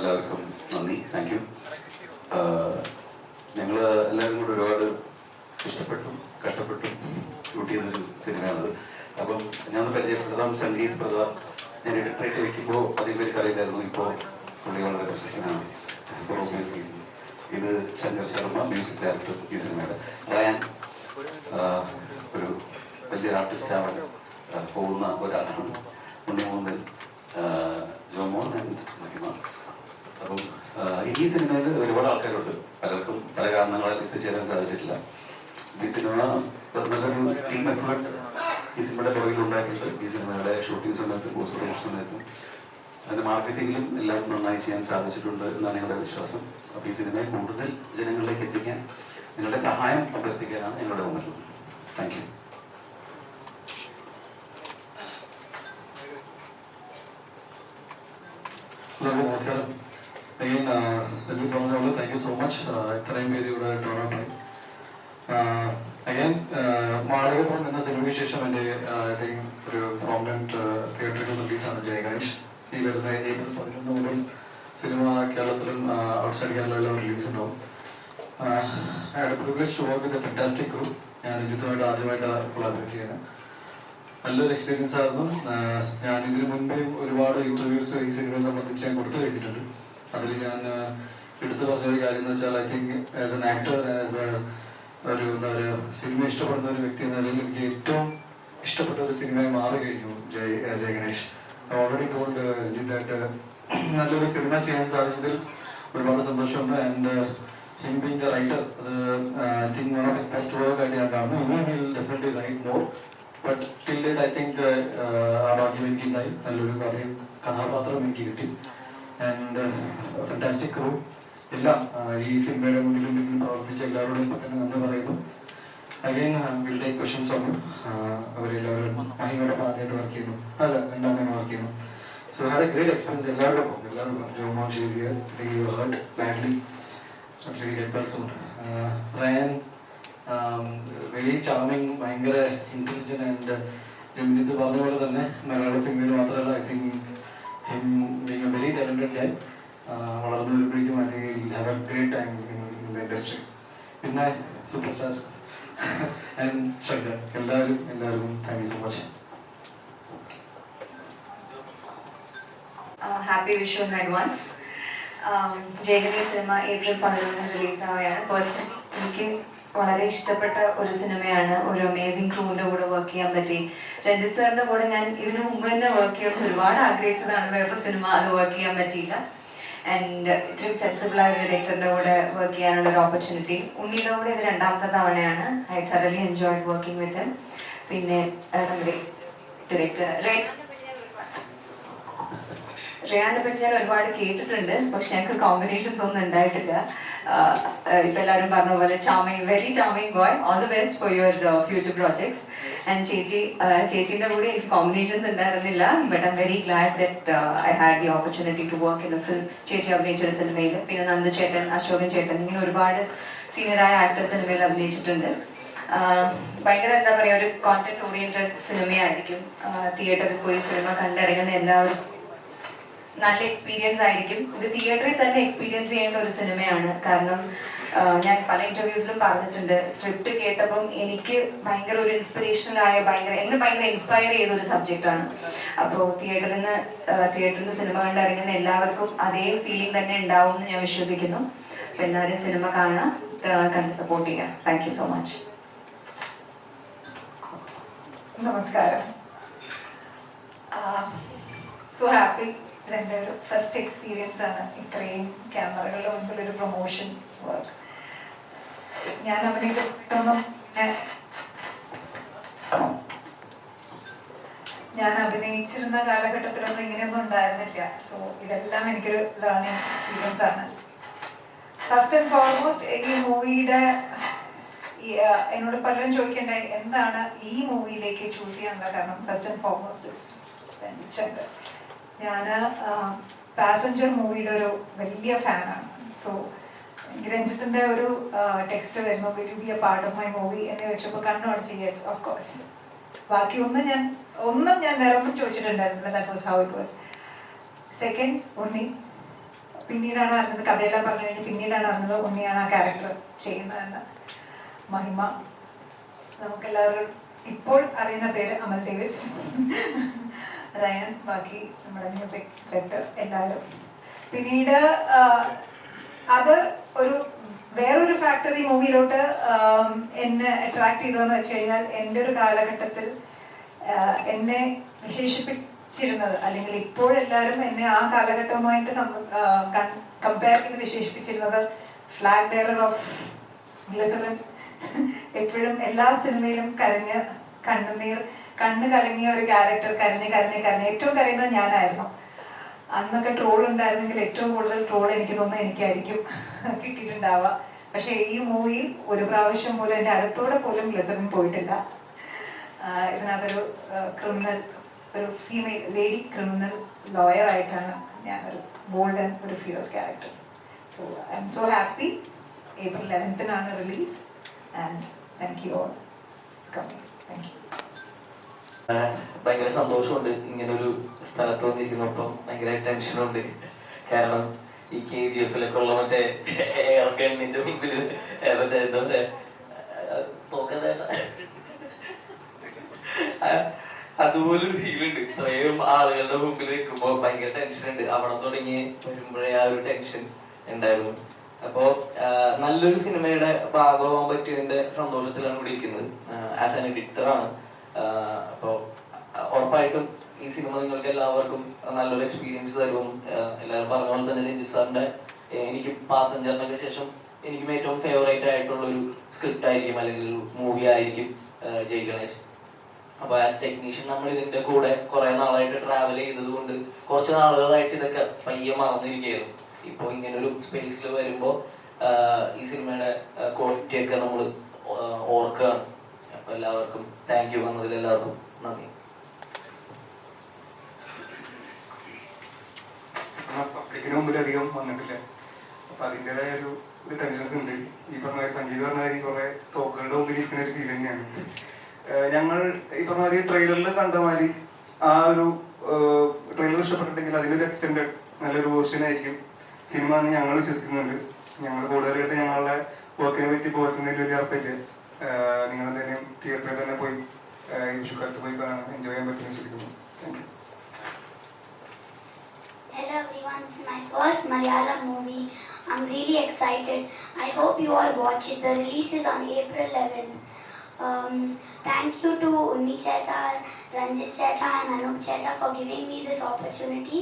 എല്ലാവർക്കും നന്ദി, thank you. ഞങ്ങൾ എല്ലാവരും കൂടെ ഒരുപാട് ഇഷ്ടപ്പെട്ടും കഷ്ടപ്പെട്ടും ഷൂട്ട് ചെയ്തൊരു സിനിമയാണത്. അപ്പം ഞാൻ പരിചയപ്പെടുത്താം സംഗീത് പ്രതാപ്. ഞാൻ എഡിറ്ററായിട്ട് വയ്ക്കുമ്പോൾ അധികം പേർക്ക് അറിയില്ലായിരുന്നു. ഇപ്പോൾ പുള്ളി വളരെ പ്രശസ്തനാണ് ഫോർ ഓബിയസ് റീസൺസ്. ഇത് ശങ്കർ ശർമ്മ, മ്യൂസിക് ഡയറക്ടർ ഈ സിനിമയുടെ. റയാൻ ഒരു വലിയൊരു ആർട്ടിസ്റ്റ് ആവാൻ പോകുന്ന ഒരാളാണ്. ഉണ്ണിമൂന്നൻ, ജോമോൻ ആൻഡ് മഹിമ. അപ്പം ഈ സിനിമയിൽ ഒരുപാട് ആൾക്കാരുണ്ട്. പലർക്കും പല കാരണങ്ങളാൽ എത്തിച്ചേരാൻ സാധിച്ചിട്ടില്ല. ഈ സിനിമ നല്ലൊരു ടീം എഫേർട്ട് ഈ സിനിമയുടെ പുറകിൽ ഉണ്ടായിട്ടുണ്ട്. ഈ സിനിമയുടെ ഷൂട്ടിംഗ് സമയത്തും പോസ്റ്റ് പ്രൊഡക്ഷൻ സമയത്തും അതിൻ്റെ മാർക്കറ്റിങ്ങിലും എല്ലാം നന്നായി ചെയ്യാൻ സാധിച്ചിട്ടുണ്ട് എന്നാണ് ഞങ്ങളുടെ വിശ്വാസം. അപ്പോൾ ഈ സിനിമയെ കൂടുതൽ ജനങ്ങളിലേക്ക് എത്തിക്കാൻ നിങ്ങളുടെ സഹായം അഭ്യർത്ഥിക്കാനാണ് ഞങ്ങളുടെ വന്നിട്ടുള്ളത്. Thank you. ഹലോ, നമസ്കാരം. അഗൈൻ എനിക്ക് പറഞ്ഞോളൂ, താങ്ക് യു സോ മച്ച്. ഇത്രയും പേര് ഇവിടെ ടോണായി. അഗൈൻ മാളികപ്പുറം എന്ന സിനിമയ്ക്ക് ശേഷം എൻ്റെ ഐ തിങ്ക് ഒരു പ്രോമിനൻറ്റ് തിയേറ്ററിക്കൽ റിലീസാണ് ജയ ഗണേഷ്. ഈ വരുന്ന ഏപ്രിൽ 11 മുതൽ സിനിമ കേരളത്തിലും ഔട്ട്സൈഡ് കേരളയിലും റിലീസ് ഉണ്ടാവും. I had privilege to work with a fantastic group. ഞാൻ രഞ്ജിത്തുമായിട്ട് ആദ്യമായിട്ട് കൊളാബറേറ്റ് ചെയ്യുന്നത് നല്ലൊരു എക്സ്പീരിയൻസ് ആയിരുന്നു. ഞാൻ ഇതിനു മുൻപേ ഒരുപാട് ഇന്റർവ്യൂസ് ഈ സിനിമയെ സംബന്ധിച്ച് ഞാൻ കൊടുത്തു കഴിഞ്ഞിട്ടുണ്ട്. അതിൽ ഞാൻ എടുത്തു പറഞ്ഞൊരു കാര്യം എന്ന് വെച്ചാൽ I think as an actor, as ഒരു എന്താ പറയുക, സിനിമ ഇഷ്ടപ്പെടുന്ന ഒരു വ്യക്തി എന്ന നിലയിൽ എനിക്ക് ഏറ്റവും ഇഷ്ടപ്പെട്ട ഒരു സിനിമയായി മാറി കഴിഞ്ഞു ജയ ഗണേഷ്. ഓൾറെഡി ടോൾഡ് രഞ്ജിത്തായിട്ട് നല്ലൊരു സിനിമ ചെയ്യാൻ സാധിച്ചതിൽ ഒരുപാട് സന്തോഷമുണ്ട്. And him being the writer, അത് I think one of his best work ആയിട്ട് ഞാൻ കാണുന്നു. ഇനി will definitely write more. But till date I think ആ ഭാഗ്യം എനിക്കുണ്ടായി. നല്ലൊരു കഥാപാത്രം എനിക്ക് കിട്ടി. ആൻഡ് ഫാന്റാസ്റ്റിക് ക്രൂ എല്ലാം ഈ സിനിമയുടെ മുന്നിലും പ്രവർത്തിച്ച എല്ലാവരോടും ഇപ്പം തന്നെ നന്ദി പറയുന്നു. Again will take questions from you. അവരെല്ലാവരും മഹിമയുടെ ആദ്യമായിട്ട് വർക്ക് ചെയ്യുന്നു, അല്ല രണ്ടാമത് വർക്ക് ചെയ്യുന്നു. So had a great experience. എല്ലാവരും ജോമോൻ, ഷീസിയർ, you hurt badly, get well soon. Ryan very charming, ഭയങ്കര ഇൻ്റലിജന്റ്. ആൻഡ് രഞ്ജിത്ത് പറഞ്ഞ പോലെ തന്നെ മലയാള സിനിമയിൽ മാത്രമല്ല, I think him being a very talented guy. വളർന്നു വരുമ്പോഴേക്കും I think have a great time in the industry. പിന്നെ സൂപ്പർ സ്റ്റാർ ആൻഡ് ശങ്കർ, എല്ലാവർക്കും thank you so much. Happy Vishu in advance. ജയഗണി സിനിമ ഏപ്രിൽ 11 റിലീസാവുകയാണ്. പേഴ്സണലി എനിക്ക് വളരെ ഇഷ്ടപ്പെട്ട ഒരു സിനിമയാണ്. ഒരു അമേസിംഗ് ക്രൂവിൻ്റെ കൂടെ വർക്ക് ചെയ്യാൻ പറ്റി. രഞ്ജിത്ത് സാറിൻ്റെ കൂടെ ഞാൻ ഇതിനു മുമ്പ് തന്നെ വർക്ക് ചെയ്യാൻ ഒരുപാട് ആഗ്രഹിച്ചതാണ്. വേറെ സിനിമ അത് വർക്ക് ചെയ്യാൻ പറ്റിയില്ല. ആൻഡ് ഇത്രയും സെൻസിബിളായ ഒരു ഡയറക്ടറിൻ്റെ കൂടെ വർക്ക് ചെയ്യാനുള്ള ഒരു ഓപ്പർച്യൂണിറ്റി. ഉണ്ണിയുടെ കൂടെ ഇത് 2ാമത്തെ തവണയാണ്. I thoroughly enjoyed working with him. പിന്നെ നമ്മുടെ ഡയറക്ടർ റയാനെ പറ്റി ഞാൻ ഒരുപാട് കേട്ടിട്ടുണ്ട്, പക്ഷെ ഞങ്ങൾക്ക് കോമ്പിനേഷൻസ് ഒന്നും ഉണ്ടായിട്ടില്ല. ഇപ്പം എല്ലാവരും പറഞ്ഞ പോലെ charming, very charming boy. All the best for your future projects. And ചേച്ചീൻ്റെ കൂടെ എനിക്ക് കോമ്പിനേഷൻസ് ഉണ്ടായിരുന്നില്ല. But I'm very glad that I had the opportunity to work in a film. ചേച്ചി അഭിനയിച്ചൊരു സിനിമയിൽ. പിന്നെ നന്ദു ചേട്ടൻ, അശോകൻ ചേട്ടൻ, ഇങ്ങനെ ഒരുപാട് സീനിയറായ ആക്ടേഴ്സ് സിനിമയിൽ അഭിനയിച്ചിട്ടുണ്ട്. ഭയങ്കര എന്താ പറയുക, ഒരു കോണ്ടന്റ് ഓറിയന്റഡ് സിനിമയായിരിക്കും. തിയേറ്ററിൽ പോയി സിനിമ കണ്ടിറങ്ങുന്ന എല്ലാവരും നല്ല എക്സ്പീരിയൻസ് ആയിരിക്കും. ഇത് തിയേറ്ററിൽ തന്നെ എക്സ്പീരിയൻസ് ചെയ്യേണ്ട ഒരു സിനിമയാണ്. കാരണം ഞാൻ പല ഇന്റർവ്യൂസിലും പറഞ്ഞിട്ടുണ്ട്, സ്ക്രിപ്റ്റ് കേട്ടപ്പം എനിക്ക് ഭയങ്കര ഒരു ഇൻസ്പിറേഷനായ, എന്നെ ഭയങ്കര ഇൻസ്പയർ ചെയ്ത ഒരു സബ്ജക്റ്റാണ്. അപ്പോൾ തിയേറ്ററിൽ നിന്ന് സിനിമ കണ്ടിറങ്ങുന്ന എല്ലാവർക്കും അതേ ഫീലിംഗ് തന്നെ ഉണ്ടാവും എന്ന് ഞാൻ വിശ്വസിക്കുന്നു. അപ്പോൾ എല്ലാവരും സിനിമ കാണാം, കണ്ട് സപ്പോർട്ട് ചെയ്യാം. Thank you so much. നമസ്കാരം. So happy. ഇതെൻ്റെ ഒരു ഫസ്റ്റ് എക്സ്പീരിയൻസ് ആണ് ഇത്രയും ക്യാമറകളുടെ മുമ്പിൽ ഒരു പ്രൊമോഷൻ വർക്ക്. ഞാൻ അഭിനയിച്ചിരുന്ന കാലഘട്ടത്തിലൊന്നും ഇങ്ങനെയൊന്നും ഉണ്ടായിരുന്നില്ല. സോ ഇതെല്ലാം എനിക്കൊരു ലേണിംഗ് എക്സ്പീരിയൻസ് ആണ്. ഫസ്റ്റ് ആൻഡ് ഫോർമോസ്റ്റ് ഈ മൂവിയുടെ എന്നോട് പലരും ചോദിക്കേണ്ടായി എന്താണ് ഈ മൂവിയിലേക്ക് ചൂസ് ചെയ്യാനുള്ള കാരണം. First and foremost Shankar. ഞാൻ പാസഞ്ചർ മൂവിയുടെ ഒരു വലിയ ഫാനാണ്. സോ രഞ്ജിത്തിൻ്റെ ഒരു ടെക്സ്റ്റ് വരുന്നു, will you B A part of my movie എന്ന് ചോദിച്ചപ്പോൾ കണ്ണുടച്ച് യെസ് ഓഫ് കോഴ്സ്. ബാക്കി ഒന്നും ഞാൻ വേറെ ഒന്നും ചോദിച്ചിട്ടുണ്ടായിരുന്നില്ല. That was how it was. Second Unni, പിന്നീടാണ് അറിഞ്ഞത്, കഥയെല്ലാം പറഞ്ഞു കഴിഞ്ഞ് പിന്നീടാണ് അറിഞ്ഞത് ഉണ്ണിയാണ് ആ ക്യാരക്ടർ ചെയ്യുന്നതെന്ന്. മഹിമ, നമുക്കെല്ലാവരും ഇപ്പോൾ അറിയുന്ന പേര് അമൽ ഡേവിസ്, റയൻ, ബാക്കി നമ്മുടെ മ്യൂസിക് ഡയറക്ടർ എല്ലാവരും. പിന്നീട് അത് ഒരു വേറൊരു ഫാക്ടറി മൂവിയിലോട്ട് എന്നെ അട്രാക്ട് ചെയ്തതെന്ന് വെച്ച് കഴിഞ്ഞാൽ, എൻ്റെ ഒരു കാലഘട്ടത്തിൽ എന്നെ വിശേഷിപ്പിച്ചിരുന്നത്, അല്ലെങ്കിൽ ഇപ്പോഴെല്ലാവരും എന്നെ ആ കാലഘട്ടവുമായിട്ട് കമ്പയർ ചെയ്ത് വിശേഷിപ്പിച്ചിരുന്നത് ഫ്ലാഗ് ബെയറർ ഓഫ് ഗ്ലിസറിൻ. എപ്പോഴും എല്ലാ സിനിമയിലും കണ്ണ് കലങ്ങിയ ഒരു ക്യാരക്ടർ, കരഞ്ഞ് ഏറ്റവും കരയുന്നത് ഞാനായിരുന്നു. അന്നൊക്കെ ട്രോൾ ഉണ്ടായിരുന്നെങ്കിൽ ഏറ്റവും കൂടുതൽ ട്രോൾ എനിക്ക് തോന്നുന്നു എനിക്കായിരിക്കും കിട്ടിയിട്ടുണ്ടാവുക. പക്ഷെ ഈ മൂവിയിൽ ഒരു പ്രാവശ്യം പോലും എൻ്റെ അടുത്തോടെ പോലും ഗ്ലിസറിൻ പോയിട്ടില്ല. ഇതിനകത്തൊരു ക്രിമിനൽ, ഒരു ഫീമെയിൽ ലേഡി ക്രിമിനൽ ലോയർ ആയിട്ടാണ് ഞാനൊരു ബോൾഡ് ആൻഡ് ഒരു fierce character. So I'm so happy. April 11th release and thank you all coming. Thank you. ഭയങ്കര സന്തോഷമുണ്ട് ഇങ്ങനൊരു സ്ഥലത്ത് വന്നിരിക്കുന്നപ്പം. ഭയങ്കര ടെൻഷനുണ്ട്. കാരണം ഈ KGF-ലൊക്കെ ഉള്ള മറ്റേ ഗവൺമെന്റിന്റെ മുമ്പിൽ മറ്റേ എന്താ പറയാ തോക്കണ്ട അതുപോലൊരു ഫീലുണ്ട്. ഇത്രയും ആളുകളുടെ മുമ്പിൽ നിൽക്കുമ്പോൾ ഭയങ്കര ടെൻഷനുണ്ട്. അവിടെ തുടങ്ങി വരുമ്പോഴേ ആ ഒരു ടെൻഷൻ ഉണ്ടായിരുന്നു. അപ്പോ നല്ലൊരു സിനിമയുടെ ഭാഗമാകാൻ പറ്റിയതിന്റെ സന്തോഷത്തിലാണ് ഇവിടെ ഇരിക്കുന്നത്. ആസ് ആൻ എഡിറ്ററാണ്. അപ്പോൾ ഉറപ്പായിട്ടും ഈ സിനിമ നിങ്ങൾക്ക് എല്ലാവർക്കും നല്ലൊരു എക്സ്പീരിയൻസ് തരും. എല്ലാവരും പറഞ്ഞ പോലെ തന്നെ രഞ്ജിത്ത് സാറിന്റെ എനിക്ക് പാസഞ്ചറിനൊക്കെ ശേഷം എനിക്കും ഏറ്റവും ഫേവറേറ്റ് ആയിട്ടുള്ള ഒരു സ്ക്രിപ്റ്റ് ആയിരിക്കും, അല്ലെങ്കിൽ ഒരു മൂവി ആയിരിക്കും ജയ് ഗണേഷ്. അപ്പൊ ആസ് ടെക്നീഷ്യൻ നമ്മൾ ഇതിന്റെ കൂടെ കുറെ നാളായിട്ട് ട്രാവൽ ചെയ്തത് കൊണ്ട് കുറച്ച് നാളുകളായിട്ട് ഇതൊക്കെ പയ്യെ മറന്നിരിക്കുകയായിരുന്നു. ഇപ്പൊ ഇങ്ങനൊരു സ്പേസിൽ വരുമ്പോ ഈ സിനിമയുടെ ക്വാളിറ്റി ഒക്കെ നമ്മൾ ഓർക്കുകയാണ്. അപ്പൊ എല്ലാവർക്കും താങ്ക് യു. വന്നതിൽ എല്ലാവർക്കും നന്ദി. പബ്ലിക്കിന് മുമ്പിൽ അധികം വന്നിട്ടില്ല. അപ്പൊ അതിൻ്റെതായ ഒരു ടെൻഷൻസ് ഉണ്ട്. ഈ പറഞ്ഞ സംഗീത പറഞ്ഞ കുറെ സ്റ്റോക്കുകളുടെ മുമ്പിൽ ഇരിക്കുന്ന ഒരു ഫീൽ തന്നെയാണ്. ഞങ്ങൾ ഈ പറഞ്ഞ മാതിരി ട്രെയിലറിൽ കണ്ട മാതിരി ആ ഒരു ട്രെയിലർ ഇഷ്ടപ്പെട്ടിട്ടുണ്ടെങ്കിൽ അതിനൊരു എക്സ്റ്റെൻഡഡ് നല്ലൊരു വേർഷൻ ആയിരിക്കും സിനിമ എന്ന് ഞങ്ങൾ വിശ്വസിക്കുന്നുണ്ട്. ഞങ്ങൾ കൂടുതലായിട്ട് ഞങ്ങളുടെ വർക്കിനെ പറ്റി പോകത്തുന്നതിൽ വലിയ അർത്ഥമില്ല. നിങ്ങൾ എന്തായാലും തിയേറ്ററിൽ തന്നെ പോയി ഈ വിഷുക്കാലത്ത് പോയി കാണാൻ എൻജോയ് ചെയ്യാൻ പറ്റുമെന്ന് വിശ്വസിക്കുന്നു. Thank you. Hello everyone, this is my first Malayalam movie. I'm really excited. I hope you all watch it. The release is on April 11th. Thank you to Unni Chetta, Ranjit Chetta and Anup Chetta for giving me this opportunity.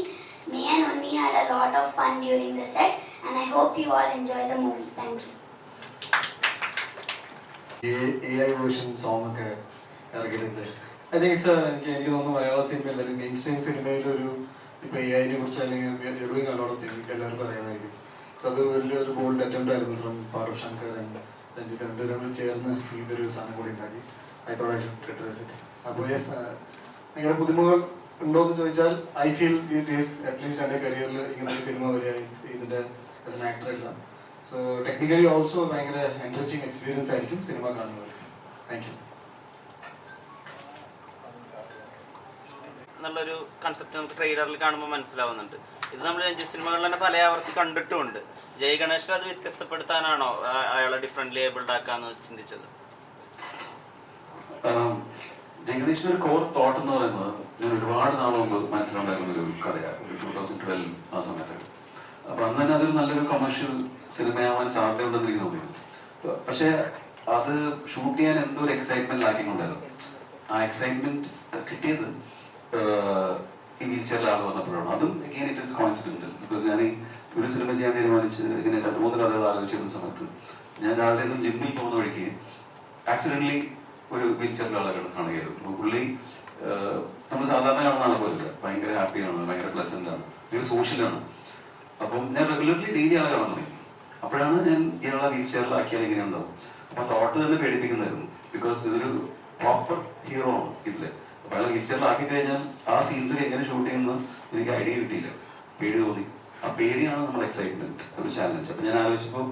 Me and Unni had a lot of fun during the set and I hope you all enjoy the movie. Thank you. AI version song ഒക്കെ ഇറക്കിയിട്ടുണ്ട്. I think it's എനിക്ക് തോന്നുന്നു മലയാള സിനിമയിൽ അല്ലെങ്കിൽ main stream സിനിമയിലൊരു ഇപ്പോൾ AI-നെ കുറിച്ച് അല്ലെങ്കിൽ doing allot think എല്ലാവർക്കും അറിയാമായിരിക്കും. സോ അത് വലിയൊരു ബോൾഡ് അറ്റംപ്റ്റ് ആയിരുന്നു ഫ്രം പാറു ശങ്കർ ആൻഡ് രഞ്ജിത്ത് രണ്ടുപേരും ചേർന്ന് ഇതൊരു സാധനം കൂടി ഉണ്ടാക്കി. I thought I should address it. അപ്പോൾ യെസ്, ഭയങ്കര ബുദ്ധിമുട്ടുകൾ ഉണ്ടോ എന്ന് ചോദിച്ചാൽ I feel it is at least എൻ്റെ കരിയറിൽ ഇങ്ങനൊരു സിനിമ വരെ ഇതിൻ്റെ ആസ് എൻ ആക്ടർ ഇല്ല. സോ ടെക്നിക്കലി ഓൾസോ ഭയങ്കര എൻറിച്ചിങ് എക്സ്പീരിയൻസ് ആയിരിക്കും സിനിമ കാണുന്നവർ. Thank you. എന്നുള്ളൊരു കൺസെപ്റ്റ് നമുക്ക് ട്രെയിലറിൽ കാണുമ്പോൾ മനസ്സിലാവുന്നുണ്ട്. ഇത് നമ്മൾ രഞ്ജിത്ത് സിനിമകളിൽ തന്നെ പല ആവർത്തി കണ്ടിട്ടുമുണ്ട്. ജയ് ഗണേഷിൽ അത് വ്യത്യസ്തപ്പെടുത്താനാണോ അയാളെ ഡിഫറെൻ്റ്ലി ഏബിൾഡ് ആക്കാന്ന് ചിന്തിച്ചത്? ജയ് ഗണേഷിന്റെ ഒരു കോർ തോട്ട് എന്ന് പറയുന്നത് ഞാൻ ഒരുപാട് നാൾ മുമ്പ് മനസ്സിലുണ്ടായിരുന്ന ഒരു കഥയാണ്. ഒരു 2012 ആ സമയത്ത്. അപ്പൊ അന്ന് തന്നെ അതൊരു നല്ലൊരു കൊമേഴ്ഷ്യൽ സിനിമയാവാൻ സാധ്യതയുണ്ടെന്ന് എനിക്ക് തോന്നിയിരുന്നു. പക്ഷെ അത് ഷൂട്ട് ചെയ്യാൻ എന്തോ ഒരു എക്സൈറ്റ്മെന്റ് ലാക്കിംഗ് ഉണ്ടായിരുന്നു. ആ എക്സൈറ്റ്മെന്റ് കിട്ടിയത് ഈ വീൽചെയറിൽ ആൾ വന്നപ്പോഴാണ്. അതും അഗെയിൻ ഇറ്റ് ഇസ് കോയിൻസിഡന്റൽ. ബിക്കോസ് ഞാൻ ഈ ഒരു സിനിമ ചെയ്യാൻ തീരുമാനിച്ച് ഇങ്ങനെ 2-3 കഥകൾ ആലോചിച്ചിരുന്ന സമയത്ത് ഞാൻ രാവിലെ ഒന്നും ജിമ്മിൽ പോകുന്ന വഴിക്ക് ആക്സിഡന്റലി ഒരു വീൽചെയറിൽ ആളെ കാണുകയായിരുന്നു. പുള്ളി നമ്മൾ സാധാരണ കാണുന്ന ആളെ പോലില്ല. ഭയങ്കര ഹാപ്പിയാണ്, ഭയങ്കര പ്ലസന്റ് ആണ്, ഭയങ്കര സോഷ്യലാണ്. അപ്പം ഞാൻ റെഗുലർലി ഡെയിലി ആളെ കാണാൻ തുടങ്ങി. അപ്പോഴാണ് ഞാൻ ഇയാളെ വീൽചെയറിലാക്കിയാൽ എങ്ങനെ ഉണ്ടാവും. അപ്പൊ തോട്ട് തന്നെ പേടിപ്പിക്കുന്നതായിരുന്നു. ബിക്കോസ് ഇതൊരു പ്രോപ്പർ ഹീറോ ആണ് ഇതില്. അപ്പൊ അയാളെ വീൽചെയറിലാക്കി കഴിഞ്ഞാൽ ആ സീൻസിൽ എങ്ങനെ ഷൂട്ട് ചെയ്യുന്നത് എനിക്ക് ഐഡിയ കിട്ടിയില്ല. പേടി തോന്നി. ആ പേടിയാണ് നമ്മുടെ എക്സൈറ്റ്മെന്റ്, ഒരു ചാലഞ്ച്. അപ്പൊ ഞാൻ ആലോചിച്ചപ്പോൾ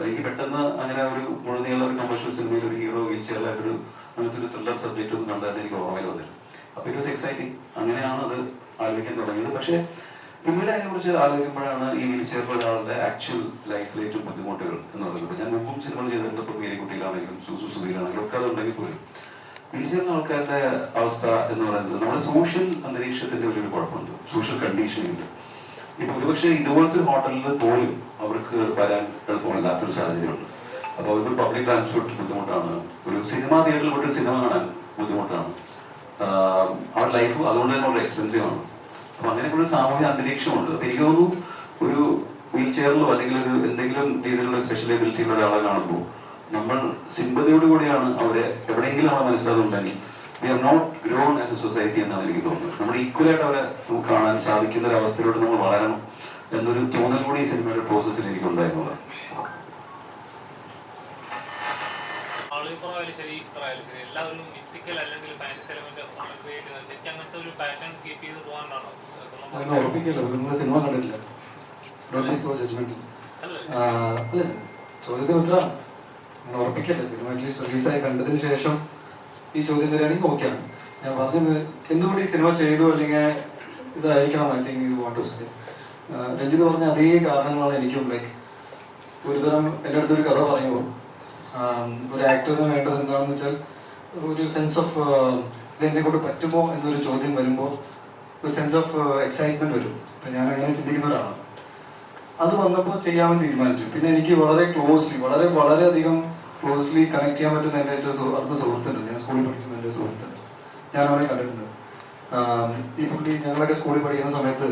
എനിക്ക് പെട്ടെന്ന് അങ്ങനെ ഒരു മുഴുനീള ഒരു കമേഴ്ഷ്യൽ സിനിമയിൽ ഒരു ഹീറോ വീൽചെയറിലായിട്ടൊരു അങ്ങനത്തെ ഒരു ത്രില്ലർ സബ്ജക്റ്റ് ഒന്നും കണ്ടായിട്ട് എനിക്ക് ഓർമ്മയിൽ വന്നില്ല. അപ്പൊ ഇറ്റ് വാസ് എക്സൈറ്റിംഗ്. അങ്ങനെയാണ് അത് ആലോചിക്കാൻ തുടങ്ങിയത്. പക്ഷേ പിന്നീട് അതിനെക്കുറിച്ച് ആലോചിക്കുമ്പോഴാണ് ഈ വീൽചെയറിൽ ഒരാളുടെ ആക്ച്വൽ ലൈഫിലെ ഏറ്റവും ബുദ്ധിമുട്ടുകൾ എന്ന് പറയുന്നത്. ഞാൻ മുമ്പും സിനിമകൾ ചെയ്തിട്ടുണ്ട്, ഇപ്പോൾ മേരിക്കുട്ടിയിലാണെങ്കിലും സുധീലാണെങ്കിലും ഒക്കെ അതുണ്ടെങ്കിൽ പോലും വീൽചെയറിലെ ആൾക്കാരുടെ അവസ്ഥ എന്ന് പറയുന്നത് നമ്മുടെ സോഷ്യൽ അന്തരീക്ഷത്തിന്റെ വലിയൊരു കുഴപ്പമുണ്ട്, സോഷ്യൽ കണ്ടീഷനിങ്. ഇപ്പൊ ഒരുപക്ഷെ ഇതുപോലത്തെ ഒരു ഹോട്ടലിൽ പോലും അവർക്ക് വരാൻ എളുപ്പമല്ലാത്തൊരു സാഹചര്യമുണ്ട്. അപ്പോൾ അവർക്ക് പബ്ലിക് ട്രാൻസ്പോർട്ട് ബുദ്ധിമുട്ടാണ്, ഒരു സിനിമാ തിയേറ്ററിൽ പോയിട്ട് സിനിമ കാണാൻ ബുദ്ധിമുട്ടാണ്, അവരുടെ ലൈഫ് അതുകൊണ്ട് തന്നെ വളരെ എക്സ്പെൻസീവ് ആണ്. അപ്പൊ അങ്ങനെയൊക്കെ ഒരു സാമൂഹിക അന്തരീക്ഷമുണ്ട്. അപ്പൊ എനിക്ക് തോന്നുന്നു ഒരു വീൽ ചെയറിലോ അല്ലെങ്കിൽ ഒരു എന്തെങ്കിലും രീതിയിലുള്ള സ്പെഷ്യൽ എബിലിറ്റി ഉള്ള ഒരാളെ കാണുമ്പോൾ നമ്മൾ സിമ്പതിയോടുകൂടിയാണ് അവരെ എവിടെയെങ്കിലും നമ്മളെ മനസ്സിലാകുന്നുണ്ടെങ്കിൽ we are not grown as a society എന്നാണ് എനിക്ക് തോന്നുന്നത്. നമ്മൾ ഈക്വലായിട്ട് അവരെ നമുക്ക് കാണാൻ സാധിക്കുന്ന ഒരു അവസ്ഥയിലൂടെ നമ്മൾ വളരണം എന്നൊരു തോന്നൽ കൂടി ഈ സിനിമയുടെ പ്രോസസ്സിൽ എനിക്കുണ്ടായിരുന്നത്. ശരി എല്ലാവരും മിത്തിക്കൽ അല്ലെങ്കിൽ ഫാന്റസി എലമെന്റ് ക്രിയേറ്റ് ചെയ്യുന്നത് ശരിക്കും അങ്ങനത്തെ ഒരു പാറ്റേൺ കീപ്പ് ചെയ്ത് പോകാനാണോ? അങ്ങനെ ഉറപ്പിക്കല്ലോ, നിങ്ങൾ സിനിമ കണ്ടിട്ടില്ല. അല്ല, ചോദ്യത്തിന് ഉത്തരമാണ്. അങ്ങനെ ഉറപ്പിക്കല്ലേ, സിനിമ അറ്റ്ലീസ്റ്റ് റിലീസായി കണ്ടതിന് ശേഷം ഈ ചോദ്യം വരികയാണെങ്കിൽ ഓക്കെയാണ്. ഞാൻ പറഞ്ഞത് എന്തുകൊണ്ട് ഈ സിനിമ ചെയ്തു അല്ലെങ്കിൽ ഇതായിരിക്കണം I think you want to say. Ranjith പറഞ്ഞ അതേ കാരണങ്ങളാണ് എനിക്കും. ലൈക്ക് ഒരുതരം എൻ്റെ അടുത്തൊരു കഥ പറയുമ്പോൾ ഒരു ആക്ടറിന് വേണ്ടത് എന്താണെന്ന് വെച്ചാൽ ഒരു സെൻസ് ഓഫ് ഇത് എന്നെ കൊണ്ട് പറ്റുമോ എന്നൊരു ചോദ്യം വരുമ്പോൾ ഒരു സെൻസ് ഓഫ് എക്സൈറ്റ്മെന്റ് വരും. അപ്പം ഞാൻ അങ്ങനെ ചിന്തിക്കുന്ന ഒരാളാണ്. അത് വന്നപ്പോൾ ചെയ്യാമെന്ന് തീരുമാനിച്ചു. പിന്നെ എനിക്ക് വളരെ ക്ലോസ്ലി വളരെയധികം ക്ലോസ്ലി കണക്ട് ചെയ്യാൻ പറ്റുന്ന എൻ്റെ ഏറ്റവും അടുത്ത സുഹൃത്തുണ്ട്. ഞാൻ സ്കൂളിൽ പഠിക്കുന്ന എൻ്റെ സുഹൃത്തുണ്ട്. ഞാൻ അവനെ കണ്ടിട്ടുണ്ട്. ഈ പുള്ളി ഞങ്ങളൊക്കെ സ്കൂളിൽ പഠിക്കുന്ന സമയത്ത്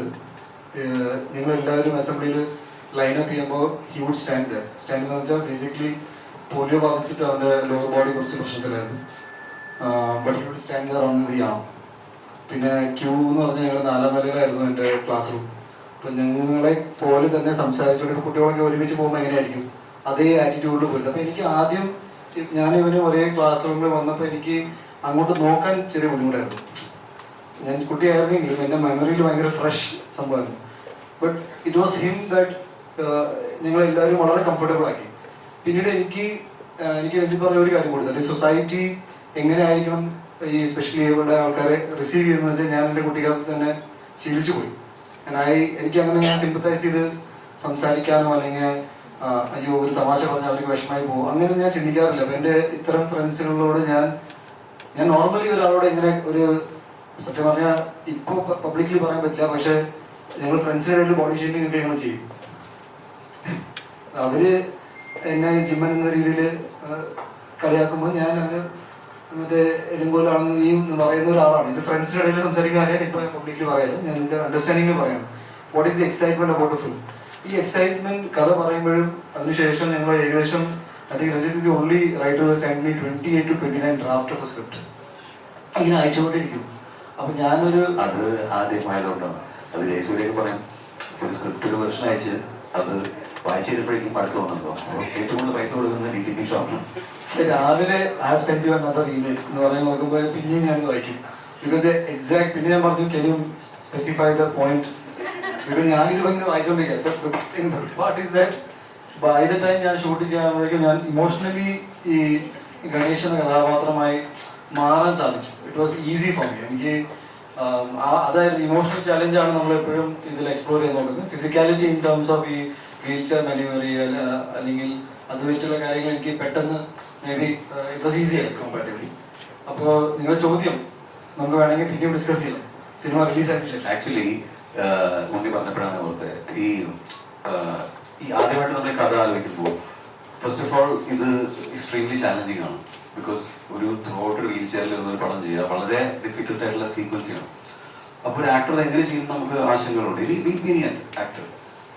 ഞങ്ങളെല്ലാവരും അസംബ്ലിയിൽ ലൈനപ്പ് ചെയ്യുമ്പോൾ ഹി വുഡ് സ്റ്റാൻഡ് എന്ന് വെച്ചാൽ ബേസിക്കലി പോളിയോ ബാധിച്ചിട്ട് അവൻ്റെ ലോവർ ബോഡി കുറച്ച് പ്രശ്നത്തിലായിരുന്നു. But he would stand there on the arm. പിന്നെ ക്യൂ എന്ന് പറഞ്ഞാൽ ഞങ്ങൾ 4ാം നിലയിലായിരുന്നു എൻ്റെ ക്ലാസ് റൂം. അപ്പം ഞങ്ങളെ പോലെ തന്നെ സംസാരിച്ചുകൊണ്ട് കുട്ടികളൊക്കെ ഒരുമിച്ച് പോകുമ്പോൾ എങ്ങനെയായിരിക്കും അതേ ആറ്റിറ്റ്യൂഡിൽ പോയിട്ട്. അപ്പം എനിക്ക് ആദ്യം ഞാൻ ഇവന് ഒരേ ക്ലാസ് റൂമിൽ വന്നപ്പോൾ എനിക്ക് അങ്ങോട്ട് നോക്കാൻ ചെറിയ ബുദ്ധിമുട്ടായിരുന്നു. ഞാൻ കുട്ടിയായിരുന്നെങ്കിലും എൻ്റെ മെമ്മറിയിൽ ഭയങ്കര ഫ്രഷ് സംഭവമായിരുന്നു. But it was him that ഞങ്ങളെല്ലാവരും വളരെ കംഫർട്ടബിൾ ആക്കി. പിന്നീട് എനിക്ക് രഞ്ജിത്ത് പറഞ്ഞ ഒരു കാര്യം കൊടുത്തത്, സൊസൈറ്റി എങ്ങനെ ആയിരിക്കണം ഈ സ്പെഷ്യലി ഏബിൾഡ് ആൾക്കാരെ റിസീവ് ചെയ്യുന്നത് വെച്ചാൽ ഞാൻ എൻ്റെ കുട്ടിക്കാലത്ത് തന്നെ ശീലിച്ചു പോയി. എനിക്ക് അങ്ങനെ ഞാൻ സിമ്പത്തൈസ് ചെയ്ത് സംസാരിക്കാനോ അല്ലെങ്കിൽ അയ്യോ ഒരു തമാശ പറഞ്ഞാൽ അവർക്ക് വിഷമമായി പോകും അങ്ങനെ ഞാൻ ചിന്തിക്കാറില്ല. അപ്പം എൻ്റെ ഇത്തരം ഫ്രണ്ട്സുകളോട് ഞാൻ നോർമലി ഒരാളോട് എങ്ങനെ ഒരു സത്യം പറഞ്ഞാൽ ഇപ്പോൾ പബ്ലിക്കലി പറയാൻ പറ്റില്ല, പക്ഷെ ഞങ്ങൾ ഫ്രണ്ട്സിനിടയിൽ ബോഡി ഷേമിംഗ് ഒക്കെ ഞങ്ങൾ ചെയ്യും. അവര് എന്നെ ജിമ്മൻ എന്ന രീതിയിൽ കളിയാക്കുമ്പോൾ ഞാൻ അവന് മറ്റേ എലുമ്പോലാണെന്ന് നീ പറയുന്ന ഒരാളാണ്. ഇത് ഫ്രണ്ട്സിൻ്റെ ഇടയിൽ സംസാരിക്കാൻ അറിയാൻ ഇപ്പോൾ പബ്ലിക്കലി പറയാം. ഞാൻ എൻ്റെ അണ്ടർസ്റ്റാൻഡിങ്ങിൽ പറയാം what is the excitement about the film. ഈ എക്സൈറ്റ്മെന്റ് കഥ പറയുമ്പോഴും അതിനുശേഷം ഞങ്ങൾ ഏകദേശം I think Ranjith is only writer send me 28 to 29 draft of A script ഇങ്ങനെ അയച്ചുകൊണ്ടിരിക്കും. അപ്പൊ ഞാനൊരു അത് ആദ്യമായതുകൊണ്ടാണ് അത് ജയസൂര്യൊക്കെ പറയും ഒരു സ്ക്രിപ്റ്റ് ഒരു വെർഷൻ അയച്ച് അത് വായിച്ചു കഴിഞ്ഞപ്പോഴേക്കും അടുത്ത് വന്നല്ലോ ഏറ്റവും കൂടുതൽ പൈസ കൊടുക്കുന്ന DTP ഷോപ്പിലാണ്. രാവിലെ I have send you another email എന്ന് പറഞ്ഞ് നോക്കുമ്പോൾ പിന്നെയും ഞാൻ വായിക്കും. ബിക്കോസ് എക്സാക്ട് പിന്നെ ഞാൻ പറഞ്ഞു can you specify the point. Because ഞാനിത് ഭയങ്കര വായിച്ചുകൊണ്ടിരിക്കുക. Part is that by the time ഞാൻ ഷൂട്ട് ചെയ്യാൻ ഞാൻ ഇമോഷണലി ഈ ഗണേഷ് എന്ന കഥാപാത്രമായി മാറാൻ സാധിച്ചു. It was easy for me. എനിക്ക് അതായത് ഇമോഷണൽ ചാലഞ്ചാണ് നമ്മൾ എപ്പോഴും ഇതിൽ എക്സ്പ്ലോർ ചെയ്ത് നോക്കുന്നത്. ഫിസിക്കാലിറ്റി ഇൻ ടേംസ് ഓഫ് ഈ വീൽ ചെയർ മാനുവറി അല്ലെങ്കിൽ അത് വെച്ചുള്ള കാര്യങ്ങൾ എനിക്ക് പെട്ടെന്ന് may be it was easy ആയി കമ്പാരിറ്റീവ്ലി. അപ്പോൾ നിങ്ങളുടെ ചോദ്യം നമുക്ക് വേണമെങ്കിൽ പിന്നെയും ഡിസ്കസ് ചെയ്യാം സിനിമ റിലീസായതിനു ശേഷം. ആക്ച്വലി മുന്നേ പറഞ്ഞപ്പോഴാണ് ഓർത്തെ ഈ ആദ്യമായിട്ട് നമ്മൾ കഥ ആലോചിക്കുമ്പോൾ ഫസ്റ്റ് ഓഫ് ഓൾ ഇത് എക്സ്ട്രീംലി ചാലഞ്ചിങ് ആണ്. ബിക്കോസ് ഒരു ത്രൂഔട്ട് ഒരു വീൽ ചെയറിൽ ഒരു പടം ചെയ്യുക വളരെ ഡിഫിക്കൽട്ട് ആയിട്ടുള്ള സീക്വൻസ് ചെയ്യണം. അപ്പോൾ ഒരു ആക്ടർ എങ്ങനെ ചെയ്യുന്ന നമുക്ക് ആശങ്കകളുണ്ട്. ഇത് ബി ആക്ടർ.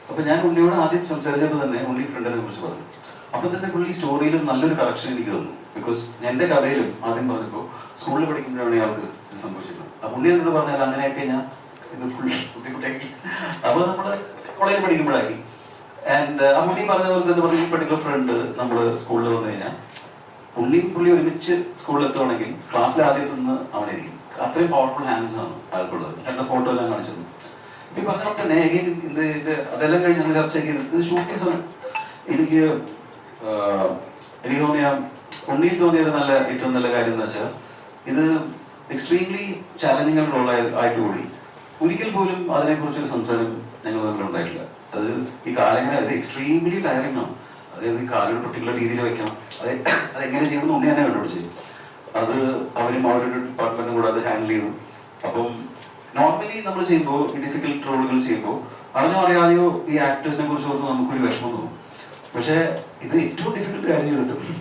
അപ്പൊ ഞാൻ ഉണ്ണിയോട് ആദ്യം സംസാരിച്ചപ്പോൾ തന്നെ ഉണ്ണി ഫ്രണ്ടിനെ കുറിച്ച് പറഞ്ഞു. അപ്പൊ തന്നെ പുള്ളി സ്റ്റോറിയിൽ നല്ലൊരു കറക്ഷൻ എനിക്ക് തന്നു. ബിക്കോസ് എന്റെ കഥയിലും ആദ്യം പറഞ്ഞപ്പോൾ സ്കൂളിൽ പഠിക്കുമ്പോഴാണ് ഇയാൾക്ക് ഇത് സംഭവിച്ചിട്ടുള്ളത്. അപ്പൊ ഉണ്ണി എന്നോട് പറഞ്ഞാൽ അങ്ങനെയൊക്കെ ഞാൻ ഇത് ഫുള്ളി ബുദ്ധിമുട്ടാക്കി. അപ്പൊ നമ്മള് കോളേജിൽ പഠിക്കുമ്പോഴാക്കി. ആൻഡ് ആ ഉണ്ണി പറഞ്ഞ പോലെ തന്നെ പറഞ്ഞ ഈ പെർട്ടിക്കുലർ ഫ്രണ്ട് നമ്മള് സ്കൂളിൽ വന്നു കഴിഞ്ഞാൽ ഉണ്ണിയും പുള്ളി ഒരുമിച്ച് സ്കൂളിൽ എത്തുവാണെങ്കിൽ ക്ലാസ്സിൽ ആദ്യത്തു നിന്ന് അവനായിരിക്കും. അത്രയും പവർഫുൾ ഹാൻഡ്സ് ആണ് ആൾക്കുള്ളത്. എന്റെ ഫോട്ടോ എല്ലാം കാണിച്ചത് ഈ പറഞ്ഞ തന്നെ ഇത് അതെല്ലാം കഴിഞ്ഞ് ഞങ്ങൾ ചർച്ച ചെയ്ത് ഇത് ഷൂട്ടിംഗ് സമയം എനിക്ക് തോന്നിയ ഉണ്ണിയിൽ തോന്നിയ ഏറ്റവും നല്ല കാര്യം എന്ന് വെച്ചാൽ ഇത് എക്സ്ട്രീംലി ചാലഞ്ചിങ് റോൾ ആയിട്ട് കൂടി ഒരിക്കൽ പോലും അതിനെക്കുറിച്ചൊരു സംസാരം ഞങ്ങൾ തമ്മിൽ ഉണ്ടായിട്ടില്ല. അത് ഈ കാലെങ്ങനെ അത് എക്സ്ട്രീംലി ടയറിംഗ് ആണ്. അതായത് ഈ കാലൊരു പെർട്ടിക്കുലർ രീതിയിൽ വെക്കണം, അതെങ്ങനെ ചെയ്യണമെന്ന് ഉണ്ണി തന്നെ കണ്ടുപിടിച്ചു. അത് അവരും അവരുടെ ഡിപ്പാർട്ട്മെന്റും കൂടെ അത് ഹാൻഡിൽ ചെയ്തു. അപ്പം നോർമലി നമ്മൾ ചെയ്യുമ്പോൾ ഈ ഡിഫിക്കൽട്ട് റോളുകൾ ചെയ്യുമ്പോൾ അറിഞ്ഞോ അറിയാതെയോ ഈ ആക്ടേഴ്സിനെ കുറിച്ച് ഓർത്ത് നമുക്കൊരു വിഷമം തോന്നും. പക്ഷേ ഇത് ഏറ്റവും ഡിഫിക്കൽട്ട് കാര്യം ചെയ്തിട്ടും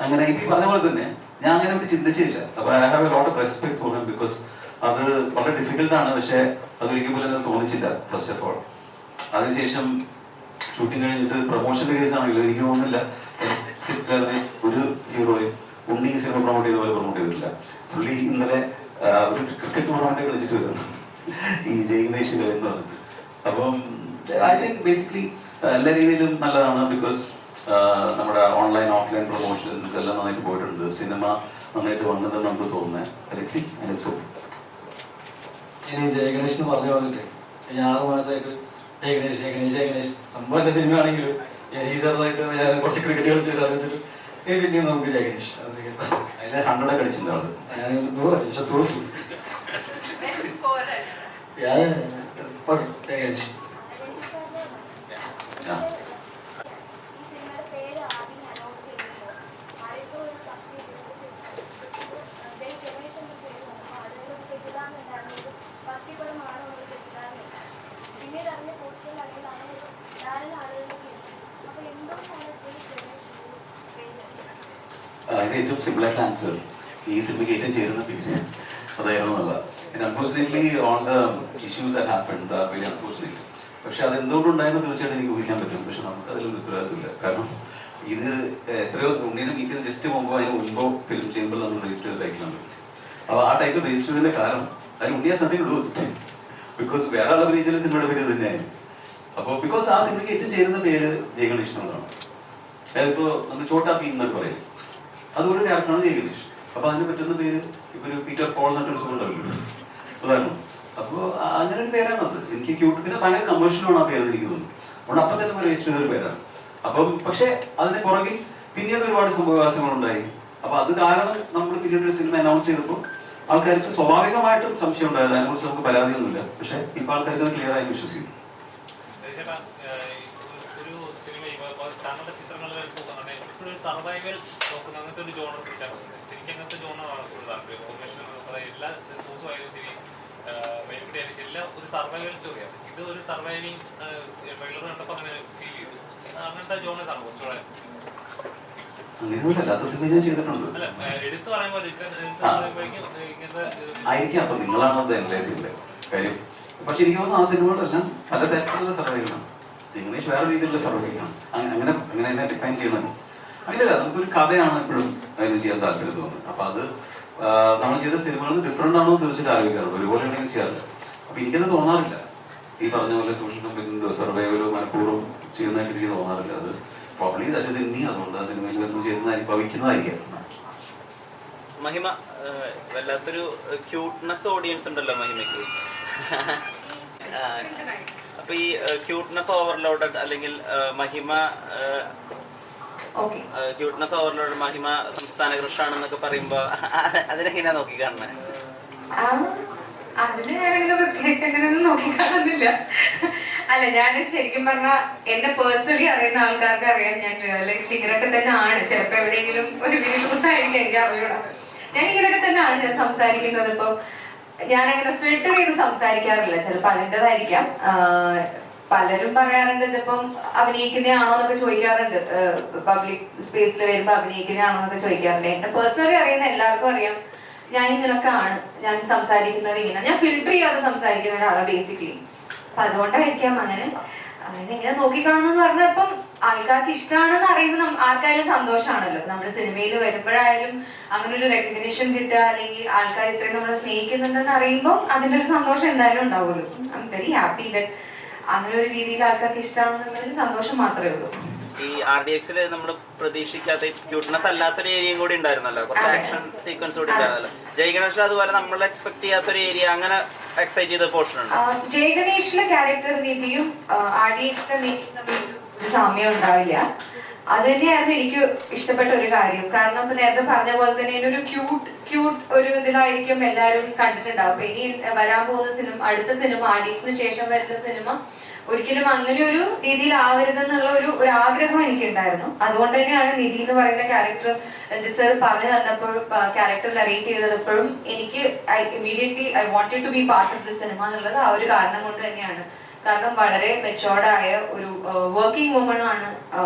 അങ്ങനെ ഈ പറഞ്ഞ പോലെ തന്നെ ഞാൻ അങ്ങനെ ഒരു ചിന്തിച്ചില്ല. അപ്പോൾ I have A lot of respect for him because അത് വളരെ ഡിഫിക്കൽട്ടാണ്. പക്ഷേ അതൊരിക്കൽ പോലും അത് തോന്നിച്ചില്ല ഫസ്റ്റ് ഓഫ് ഓൾ. അതിനുശേഷം ഷൂട്ടിംഗ് കഴിഞ്ഞിട്ട് പ്രൊമോഷൻ്റെ കേസ് ആണെങ്കിലും എനിക്ക് തോന്നുന്നില്ല ഒരു ഹീറോയും ഉണ്ണി സിനിമ പ്രൊമോട്ട് ചെയ്ത പോലെ പ്രൊമോട്ട് ചെയ്തിട്ടില്ല. പുള്ളി ഇന്നലെ ഒരു ക്രിക്കറ്റ് ടൂർണമെന്റ് കളിച്ചിട്ട് വരുന്നു ഈ ജയ്ഗണേഷിന്റെ എന്ന് പറഞ്ഞിട്ട്. അപ്പം ഐ തിങ്ക് ബേസിക്കലി എല്ലാ രീതിയിലും നല്ലതാണ്. ബിക്കോസ് നമ്മുടെ ഓൺലൈൻ ഓഫ്ലൈൻ പ്രൊമോഷൻ ഇതെല്ലാം നന്നായിട്ട് പോയിട്ടുണ്ട്. സിനിമ നന്നായിട്ട് വന്നതെന്ന് നമുക്ക് തോന്നുന്നത്. അലക്സി അലക്സോ ഇനി ജയഗണേഷ് എന്ന് പറഞ്ഞു പറഞ്ഞിട്ട് ഞാൻ 6 മാസമായിട്ട് ജയഗണേഷ് സംഭവം എൻ്റെ സിനിമ ആണെങ്കിലും ഹീസറായിട്ട് ഞാൻ കുറച്ച് ക്രിക്കറ്റ് കളിച്ചിട്ട് വെച്ചിട്ട് പിന്നെയും നമുക്ക് ജയഗണേഷ് അതിൽ 100 കളിച്ചിട്ടുണ്ടാവും. ഞാൻ 100 അടിച്ചു തോറ്റു. ജയഗണേഷ് അതിന് ഏറ്റവും സിമ്പിളായിട്ട് ആൻസർ ഈ സിനിമയ്ക്ക് ഏറ്റവും ചേരുന്ന പേര് അതായിരുന്നു നല്ല. Unfortunately all the issues that happened are very unfortunate. പക്ഷെ അത് എന്തുകൊണ്ടുണ്ടായെന്ന് തീർച്ചയായിട്ടും എനിക്ക് ഊഹിക്കാൻ പറ്റും. പക്ഷെ നമുക്ക് അതിലൊന്നും ഉത്തരവാദിത്തമില്ല. കാരണം ഇത് എത്രയോ ഉണ്ണിനും എനിക്ക് ജസ്റ്റ് മുമ്പോ അതിന് മുമ്പോ ഫിലിം ചെയ്യുമ്പോൾ നമ്മൾ രജിസ്റ്റർ ചെയ്ത് ടൈറ്റിലാണ്. അപ്പോൾ ആ ടൈറ്റിൽ രജിസ്റ്റർ ചെയ്തതിന്റെ കാരണം അതിന് ഉണ്ണിയെ സംതിങ് ഡു ബിക്കോസ് വേറെ ആൾ അഭിനയിച്ച സിനിമയുടെ പേര് തന്നെയായിരുന്നു. അപ്പോൾ ബിക്കോസ് ആ സിനിമയ്ക്ക് ഏറ്റവും ചേരുന്ന പേര് ജയഗണേഷ് എന്നുള്ളതാണ്. അതായതിപ്പോൾ നമ്മൾ ചോട്ടാപ്പി എന്നൊക്കെ പറയും, അതുപോലെ ക്യാരക്ടറാണ് ജയഗണേഷ്. അപ്പോൾ അതിന് പറ്റുന്ന പേര് ഇപ്പോൾ ഒരു പീറ്റർ പോൾ എന്നൊരു സുഖം ഉണ്ടാവില്ല അതാണ്. അപ്പോൾ അങ്ങനെ ഒരു പേരാണ് അത്. എനിക്ക് ക്യൂട്ട് പിന്നെ ഭയങ്കര കമേഴ്ഷ്യലാണ് ആ പേര് എനിക്ക് തോന്നുന്നു. അതുകൊണ്ട് അപ്പം തന്നെ രജിസ്റ്റർ ചെയ്തൊരു പേരാണ്. അപ്പം പക്ഷേ അതിന് പുറകിൽ പിന്നീട് ഒരുപാട് സംഭവവികാസങ്ങളുണ്ടായി. അപ്പോൾ അത് കാരണം നമ്മൾ പിന്നീട് ഒരു സിനിമ അനൗൺസ് ചെയ്തപ്പോൾ ആൾക്കാർക്ക് സ്വാഭാവികമായിട്ടും സംശയം ഉണ്ടായത്. അതിനെക്കുറിച്ച് നമുക്ക് പരാതിയൊന്നുമില്ല. പക്ഷേ ഇപ്പോൾ ആൾക്കാർക്ക് അത് ക്ലിയർ ആയി വിശ്വസിക്കും. സർവൈവൽ നോക്കുന്ന അങ്ങനത്തെ ഒരു ജോണർ പിടിച്ചാൽ ശരിക്കും അങ്ങനത്തെ ജോണറാണ് കൂടുതൽ താല്പര്യം. എല്ലാ ദിവസവും ആയാലും ശരി വെൽക്കിട്ടായാലും ശരി എല്ലാം ഒരു സർവൈവൽ സ്റ്റോറിയാണ്. ഇത് ഒരു സർവൈവിങ് ട്രെയിലർ കണ്ടപ്പോൾ അങ്ങനെ ഫീൽ ചെയ്തു. അങ്ങനത്തെ ജോണേഴ്സാണ് കുറച്ചുകൂടെ. അല്ല എടുത്ത് പറയുമ്പോൾ ഇങ്ങനത്തെ ആയിരിക്കാം. അപ്പൊ നിങ്ങളാണത് അനലൈസ് ചെയ്തത് കാര്യം. പക്ഷെ എനിക്ക് തോന്നുന്നു ആ സിനിമകളെല്ലാം പല തരത്തിലുള്ള സർവൈവലാണ്. ജയഗണേഷ് വേറെ രീതിയിലുള്ള സർവൈവലാണ്. അങ്ങനെ അങ്ങനെ തന്നെ ഡിഫൈൻ ചെയ്യണം. അങ്ങനെയല്ല, നമുക്കൊരു കഥയാണ് എപ്പോഴും അതിന് ചെയ്യാൻ താല്പര്യം തോന്നുന്നത്. അപ്പൊ അത് നമ്മൾ ചെയ്ത സിനിമകൾ ഡിഫറെന്റ് ആണോ എന്ന് തീർച്ചയായിട്ടും ആലോചിക്കാറുണ്ട്. ഒരുപോലെ ഉണ്ടെങ്കിൽ ചെയ്യാറില്ല. അപ്പൊ എനിക്കത് തോന്നാറില്ല. ഈ പറഞ്ഞ പോലെ സോഷ്യൽ കമ്പനിയോ സർവൈവലോ മനഃപൂർവ്വം ചെയ്യുന്നതായിട്ട് എനിക്ക് തോന്നാറില്ല. അത് probably that is in me. അതുകൊണ്ട് ആ സിനിമയിൽ നിന്ന് ചെയ്യുന്നതായിരിക്കും ഭവിക്കുന്നതായിരിക്കും. മഹിമ വല്ലാത്തൊരു ക്യൂട്ട്നെസ് ഓഡിയൻസ് ഉണ്ടല്ലോ മഹിമയ്ക്ക്. അപ്പൊ ഈ ക്യൂട്ട്നെസ് ഓവർലോഡഡ് അല്ലെങ്കിൽ മഹിമ ക്യൂട്ട്നെസ് ഓവർലോഡ് മഹിമ സംസ്ഥാന കൃഷാണെന്നൊക്കെ പറയുമ്പോ അതിനെങ്ങനെയാ നോക്കി കാണുന്നത്? അതിന് ഞാനങ്ങനെ പ്രത്യേകിച്ച് അങ്ങനെയൊന്നും നോക്കി കാണുന്നില്ല. അല്ല, ഞാൻ ശരിക്കും പറഞ്ഞാൽ എന്നെ പേഴ്സണലി അറിയുന്ന ആൾക്കാർക്ക് അറിയാം ഞാൻ റിയൽ ലൈഫിൽ ഇങ്ങനെയൊക്കെ തന്നെ ആണ്. ചിലപ്പോൾ എവിടെയെങ്കിലും ഒരു ലൂസ് ആയിരിക്കും, എനിക്ക് അറിയൂടാ. ഞാൻ ഇങ്ങനെയൊക്കെ തന്നെ ആണ് ഞാൻ സംസാരിക്കുന്നത്. ഇപ്പോൾ ഞാനങ്ങനെ ഫിൽട്ടർ ചെയ്ത് സംസാരിക്കാറില്ല. ചിലപ്പോൾ അതിൻ്റെതായിരിക്കാം. പലരും പറയാറുണ്ട് ഇതിപ്പം അഭിനയിക്കുന്നതാണോ എന്നൊക്കെ ചോദിക്കാറുണ്ട്. പബ്ലിക് സ്പേസിൽ വരുമ്പോൾ അഭിനയിക്കുന്നതാണോ എന്നൊക്കെ ചോദിക്കാറുണ്ട്. എന്നെ പേഴ്സണലി അറിയുന്ന എല്ലാവർക്കും അറിയാം ഞാൻ ഇങ്ങനൊക്കെ ആണ്, ഞാൻ സംസാരിക്കുന്നത് ഇങ്ങനെ. ഞാൻ ഫിൽട്ടർ ചെയ്യാതെ സംസാരിക്കുന്ന ഒരാളാണ് ബേസിക്കലി. അപ്പൊ അതുകൊണ്ടായിരിക്കാം അങ്ങനെ ഇങ്ങനെ നോക്കിക്കാണുന്നെന്ന് പറഞ്ഞാൽ ഇപ്പം ആൾക്കാർക്ക് ഇഷ്ടമാണെന്ന് അറിയുമ്പോൾ ആർക്കായാലും സന്തോഷമാണല്ലോ. നമ്മുടെ സിനിമയിൽ വരുമ്പോഴായാലും അങ്ങനെ ഒരു റെക്കഗ്നേഷൻ കിട്ടുക, അല്ലെങ്കിൽ ആൾക്കാർ ഇത്രയും നമ്മളെ സ്നേഹിക്കുന്നുണ്ടെന്ന് അറിയുമ്പോൾ അതിൻ്റെ ഒരു സന്തോഷം എന്തായാലും ഉണ്ടാവുമല്ലോ. I am very happy that അങ്ങനെ ഒരു രീതിയിൽ ആൾക്കാർക്ക് ഇഷ്ടമാണെന്നുള്ളതിൽ സന്തോഷം മാത്രമേ ഉള്ളൂ. ഈ RDX നമ്മൾ പ്രതീക്ഷിക്കാത്ത ക്യൂട്ട്നെസ് അല്ലാത്തൊരു ഏരിയയും കൂടി ഉണ്ടായിരുന്നല്ലോ, കുറച്ച് ആക്ഷൻ സീക്വൻസ് കൂടി ഉണ്ടായിരുന്നല്ലോ. ജയഗണേഷ് അതുപോലെ നമ്മൾ എക്സ്പെക്ട് ചെയ്യാത്തൊരു ഏരിയ അങ്ങനെ എക്സൈറ്റ് ചെയ്ത പോർഷൻ ഉണ്ട്. ജയഗണേഷിലെ ക്യാരക്ടർ രീതിയും RDXന്റെ മേക്കിംഗ് തമ്മിൽ ഒരു സാമ്യം ഉണ്ടാവില്ല. അത് തന്നെയായിരുന്നു എനിക്ക് ഇഷ്ടപ്പെട്ട ഒരു കാര്യം. കാരണം ഇപ്പൊ നേരത്തെ പറഞ്ഞ പോലെ തന്നെ ഒരു ക്യൂട്ട് ഒരു ഇതിലായിരിക്കും എല്ലാവരും കണ്ടിട്ടുണ്ടാവും. അപ്പൊ ഇനി വരാൻ പോകുന്ന സിനിമ, അടുത്ത സിനിമ, ആഡീസിന് ശേഷം വരുന്ന സിനിമ ഒരിക്കലും അങ്ങനെ ഒരു രീതിയിലാവരുതെന്നുള്ള ഒരു ആഗ്രഹം എനിക്കുണ്ടായിരുന്നു. അതുകൊണ്ട് തന്നെയാണ് നിധി എന്ന് പറയുന്ന ക്യാരക്ടർ രഞ്ജിത്ത് സർ പറഞ്ഞു തന്നപ്പോഴും ക്യാരക്ടർ നറേറ്റ് ചെയ്തപ്പോഴും എനിക്ക് immediately I wanted to be part of the cinema എന്നുള്ളത് ആ ഒരു കാരണം കൊണ്ട് തന്നെയാണ്. കാരണം വളരെ മെച്ചോർഡായ ഒരു വർക്കിംഗ് വുമൺ ആണ്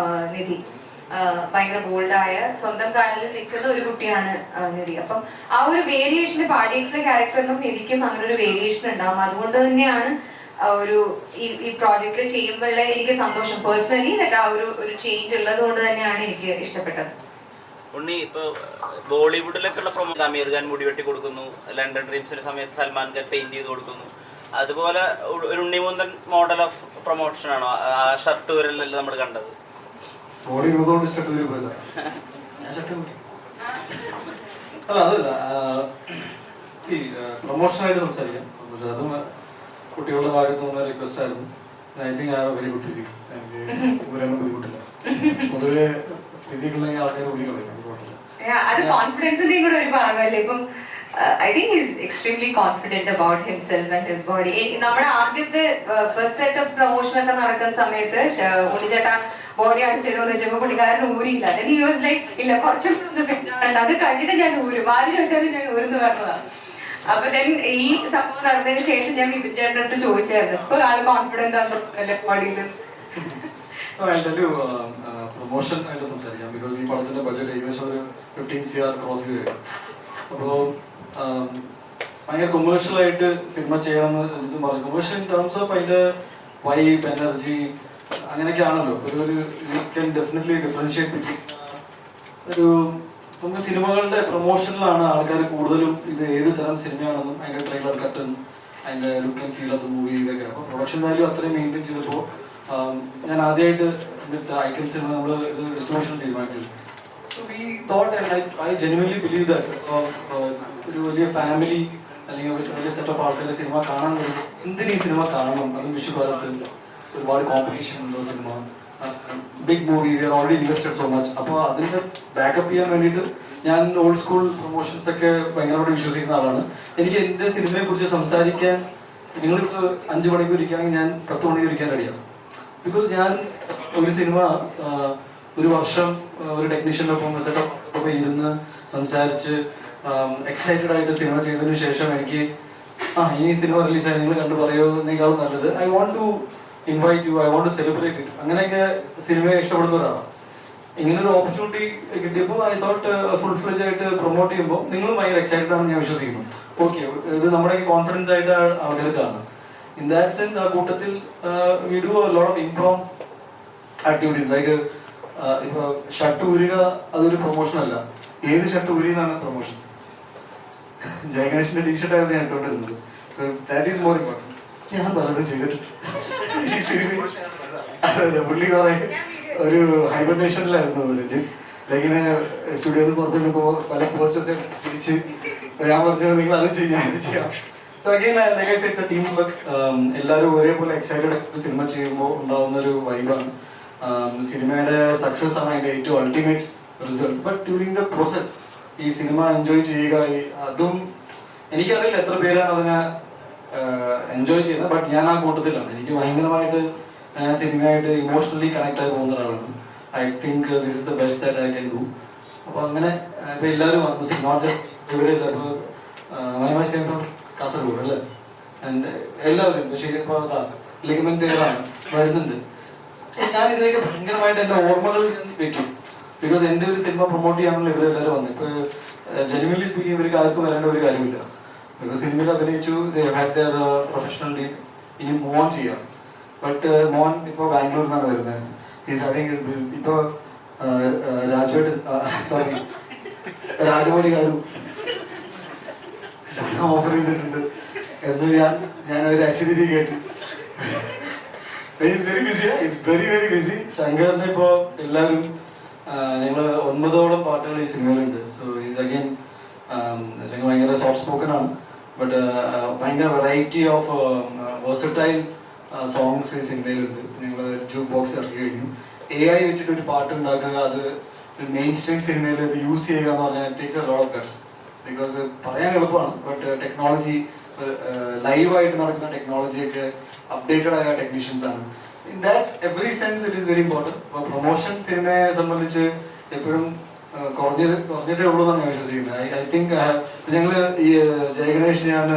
നിധി. ഭയങ്കര ബോൾഡായ സ്വന്തം കാലിൽ നിൽക്കുന്ന ഒരു കുട്ടിയാണ് നിധി. അപ്പം ആ ഒരു വേരിയേഷൻ പാർട്ടീസിലെ ക്യാരക്ടറിനും നിധിക്കും അങ്ങനെ ഒരു വേരിയേഷൻ ഉണ്ടാവും. അതുകൊണ്ട് തന്നെയാണ് ഒരു ഈ പ്രോജക്റ്റിൽ ചെയ്യുമ്പോഴുള്ള എനിക്ക് സന്തോഷം പേഴ്സണലി ആ ഒരു ചേഞ്ച് ഉള്ളത് കൊണ്ട് തന്നെയാണ് എനിക്ക് ഇഷ്ടപ്പെട്ടത്. ഉണ്ണി, ഇപ്പൊ ബോളിവുഡിലൊക്കെ ഉള്ള പ്രൊമോ അമീർ ഖാൻ മുടി വെട്ടി കൊടുക്കുന്നു, ലണ്ടൻ ഡ്രീംസിന്റെ സമയത്ത് സൽമാൻ ഖാൻ പെയിന്റ് ചെയ്ത് കൊടുക്കുന്നു. അതുപോലെ ഒരു ഉണ്ണിമൂന്തൻ മോഡൽ ഓഫ് പ്രൊമോഷൻ ആണോ ആ ഷർട്ട് വരലല്ലേ നമ്മൾ കണ്ടത്? അല്ല, അതല്ല, പ്രൊമോഷനായിട്ട് സംസാരിക്കാം. അതും കുട്ടികളുടെ ഭാഗത്ത് നിന്ന് റിക്വസ്റ്റ് ആയിരുന്നു. I think I have very good physique. എനിക്ക് വരാനും ബുദ്ധിമുട്ടില്ല. പൊതുവെ ഫിസിക്കുള്ള ആൾക്കാർ കുട്ടികളെ അത് കോൺഫിഡൻസിന്റെയും കൂടെ ഒരു ഭാഗമല്ലേ. ഇപ്പം I think he's extremely confident about himself and his body. നമ്മുടെ ആദ്യത്തെ ഫസ്റ്റ് സെറ്റ് ഓഫ് പ്രൊമോഷൻ ഒക്കെ നടക്കുന്ന സമയത്ത് ഉണ്ണിച്ചേട്ടാ ബോഡി അടിച്ചിരുന്നു വെച്ചപ്പോ പുള്ളിക്കാരൻ ഊരിയില്ല. he was like ഇല്ല കുറച്ചുകൂടെ ഫിറ്റാണ്, അത് കണ്ടിട്ട് ഞാൻ ഊരും, ആര് ചോദിച്ചാലും ഞാൻ ഊരുന്ന് പറഞ്ഞതാണ്. അപ്പൊ then ഈ സംഭവം നടന്നതിന് ശേഷം ഞാൻ വിപിൻ ചേട്ടൻ്റെ അടുത്ത് ചോദിച്ചായിരുന്നു, ഇപ്പൊ ആള് കോൺഫിഡന്റ് ആണ് ബോഡിയിൽ. പ്രൊമോഷൻ ആയിട്ട് സംസാരിക്കാം. ബിക്കോസ് ഈ പടത്തിന്റെ ബഡ്ജറ്റ് ഏകദേശം ഒരു 15 CR ക്രോസ് ചെയ്ത്. അപ്പോൾ ഭയങ്കര കൊമേഴ്ഷ്യൽ ആയിട്ട് സിനിമ ചെയ്യണമെന്ന് രഞ്ജിത്ത് പറയും. കൊമേഴ്ഷ്യൽ ഇൻ ടേംസ് ഓഫ് അതിന്റെ വൈബ്, എനർജി, അങ്ങനെയൊക്കെ ആണല്ലോ. ഒരു you can definitely differentiate between ഒരു നമുക്ക് സിനിമകളുടെ പ്രൊമോഷനിലാണ് ആൾക്കാർ കൂടുതലും ഇത് ഏത് തരം സിനിമയാണെന്നും അതിന്റെ ട്രെയിലർ കട്ടും അതിന്റെ look and feel of the movie ഇതൊക്കെ. അപ്പോൾ പ്രൊഡക്ഷൻ വാല്യൂ അത്രയും മെയിൻറ്റെയിൻ ചെയ്തപ്പോൾ ഞാൻ ആദ്യമായിട്ട് ഐക്കൺ സിനിമ നമ്മൾ ഇത് ഡിസ്ട്രിബ്യൂഷൻ തീരുമാനിച്ചത്. So we thought, and I genuinely believe that ഒരു വലിയ ഫാമിലി അല്ലെങ്കിൽ വലിയ സെറ്റ് ഓഫ് ആൾക്കാരെ സിനിമ കാണാൻ വരും. എന്തിനീ സിനിമ കാണണം, അതും വിഷുകാലത്ത് ഒരുപാട് കോമ്പറ്റീഷൻ ഉള്ള cinema, big movie, we are already invested so much. അപ്പോൾ അതിന് ബാക്കപ്പ് ചെയ്യാൻ വേണ്ടിയിട്ട് ഞാൻ ഓൾഡ് സ്കൂൾ പ്രൊമോഷൻസ് ഒക്കെ ഭയങ്കരമായിട്ട് വിശ്വസിക്കുന്ന ആളാണ്. എനിക്ക് എൻ്റെ സിനിമയെ കുറിച്ച് സംസാരിക്കാൻ നിങ്ങൾക്ക് 5 മണിക്കൂർ ഇരിക്കുകയാണെങ്കിൽ ഞാൻ 10 മണിക്കൂർ ഇരിക്കാൻ റെഡിയാണ്. ബിക്കോസ് ഞാൻ ഒരു സിനിമ ഒരു വർഷം ഒരു ടെക്നീഷ്യനൊപ്പം സെറ്റപ്പ് ഇരുന്ന് സംസാരിച്ച് എക്സൈറ്റഡ് ആയിട്ട് സിനിമ ചെയ്തതിനു ശേഷം എനിക്ക് ഈ സിനിമ റിലീസായി നിങ്ങൾ കണ്ടു പറയുന്നതിനേക്കാളും നല്ലത് I want to invite you, I want to celebrate it. അങ്ങനെയൊക്കെ സിനിമയെ ഇഷ്ടപ്പെടുന്നവരാണ്. ഇങ്ങനൊരു ഓപ്പർച്യൂണിറ്റി കിട്ടിയപ്പോൾ ഐ തോട്ട് ഫുൾ ഫ്ലെജ് ആയിട്ട് പ്രൊമോട്ട് ചെയ്യുമ്പോൾ നിങ്ങളും ഭയങ്കര എക്സൈറ്റഡ് ആണെന്ന് ഞാൻ വിശ്വസിക്കുന്നു. ഓക്കെ, ഇത് നമ്മുടെ കോൺഫിഡൻസ് ആയിട്ട് ആൾക്കാർ കാണും. ഇൻ ദാറ്റ് സെൻസ് ആ കൂട്ടത്തിൽ we do a lot of impromptu activities. Like ഇപ്പൊ ഷർട്ട് ഊരുക അതൊരു പ്രൊമോഷൻ അല്ല. ഏത് ഷർട്ട് ഊരി എന്നാണ് പ്രൊമോഷൻ. ജയഗണേഷിന്റെ ടീഷർട്ട് ആയിരുന്നു ഞാൻ ഇട്ടുകൊണ്ടിരുന്നത്. So that is more important. ഞാൻ പലതും ചെയ്തിട്ടുണ്ട് ഈ സിനിമ. അതെ, പുള്ളി കുറെ ഒരു ഹൈബർനേഷനിലായിരുന്നു രഞ്ജിത്ത്. ലൈക്കിന് സ്റ്റുഡിയോയിൽ പുറത്തു നിൽക്കുമ്പോൾ പല പോസ്റ്റേഴ്സ് തിരിച്ച് ഞാൻ പറഞ്ഞു നിങ്ങൾ അത് ചെയ്യാം, അത് ചെയ്യാം. So again like I said, team work. എല്ലാവരും ഒരേപോലെ എക്സൈറ്റഡ് സിനിമ ചെയ്യുമ്പോൾ ഉണ്ടാവുന്ന ഒരു വൈബാണ്. സിനിമയുടെ സക്സസ് ആണ് അതിന്റെ ഏറ്റവും ultimate result. But during the process ഈ സിനിമ എൻജോയ് ചെയ്യുക, അതും എനിക്കറിയില്ല എത്ര പേരാണ് അതിനെ എൻജോയ് ചെയ്യുന്നത്. ബട്ട് ഞാൻ ആ കൂട്ടത്തിലാണ്. എനിക്ക് ഭയങ്കരമായിട്ട് ഞാൻ സിനിമയായിട്ട് ഇമോഷണലി കണക്ട് ആയി പോകുന്ന ഒരാളാണ്. I think this is the best that I can do. അപ്പോൾ അങ്ങനെ ഇപ്പൊ എല്ലാവരും മ്യൂസിക് നോട്ട് ജസ്റ്റ് ഇവിടെ ഇല്ല. ഇപ്പോൾ മൈമാഷ് കേന്ദ്രം കാസർഗോഡ് അല്ലേ, ആൻഡ് എല്ലാവരും പക്ഷേ ഇപ്പോൾ ലിഗമെന്റ് വരുന്നുണ്ട്. ഞാൻ ഇതിലേക്ക് ഭയങ്കരമായിട്ട് എൻ്റെ ഓർമ്മകൾ വെക്കും. ബിക്കോസ് എൻ്റെ ഒരു സിനിമ പ്രൊമോട്ട് ചെയ്യാനുള്ള ഇവരെല്ലാവരും വന്നു. ഇപ്പോൾ ജെന്യുവൻലി സ്പീക്കിംഗ് ഇവർക്ക് ആർക്കും വരേണ്ട ഒരു കാര്യമില്ല. ബിക്കോസ് സിനിമയിൽ അഭിനയിച്ചു, they had their professional deal. ഇനി മൂവ് ഓൺ ചെയ്യാം. ബട്ട് മോൻ ഇപ്പോൾ ബാംഗ്ലൂരിൽ നിന്നാണ് വരുന്നത്. Is having his business. ഇപ്പോൾ രാജമൗലി കാരും ഓഫർ ചെയ്തിട്ടുണ്ട് എന്ന് ഞാനൊരു അശ്വതി കേട്ടു. Very busy, is very very busy. ശങ്കറിനെ ഇപ്പോൾ എല്ലാവരും ഞങ്ങൾ 9ഓളം പാട്ടുകൾ ഈ സിനിമയിലുണ്ട്. സോ ഈസ് അഗൈൻ ശങ്കർ ഭയങ്കര സോഫ്റ്റ് സ്പോക്കൺ ആണ്. ബട്ട് ഭയങ്കര വെറൈറ്റി ഓഫ് വേഴ്സറ്റൈൽ സോങ്സ് ഈ സിനിമയിലുണ്ട്. ഞങ്ങൾ ജൂക്ക് ബോക്സ് ഇറക്കി കഴിഞ്ഞു. AI വെച്ചിട്ട് ഒരു പാട്ട് ഉണ്ടാക്കുക, അത് മെയിൻ സ്ട്രീം സിനിമയിൽ ഇത് യൂസ് ചെയ്യുക എന്ന് പറഞ്ഞാൽ takes A lot of guts. Because പറയാൻ എളുപ്പമാണ്, ബട്ട് ടെക്നോളജി ലൈവായിട്ട് നടക്കുന്ന ടെക്നോളജിയൊക്കെ അപ്ഡേറ്റഡ് ആയ ടെക്നീഷ്യൻസ് ആണ്. In that every sense it is very important. അപ്പോൾ പ്രൊമോഷൻ സിനിമയെ സംബന്ധിച്ച് എപ്പോഴും കുറഞ്ഞിട്ടേ ഉള്ളൂ എന്നാണ് ഞാൻ വിശ്വസിക്കുന്നത്. ഐ തിങ്ക് ഞങ്ങൾ ഈ ജയഗണേഷ് ഞാൻ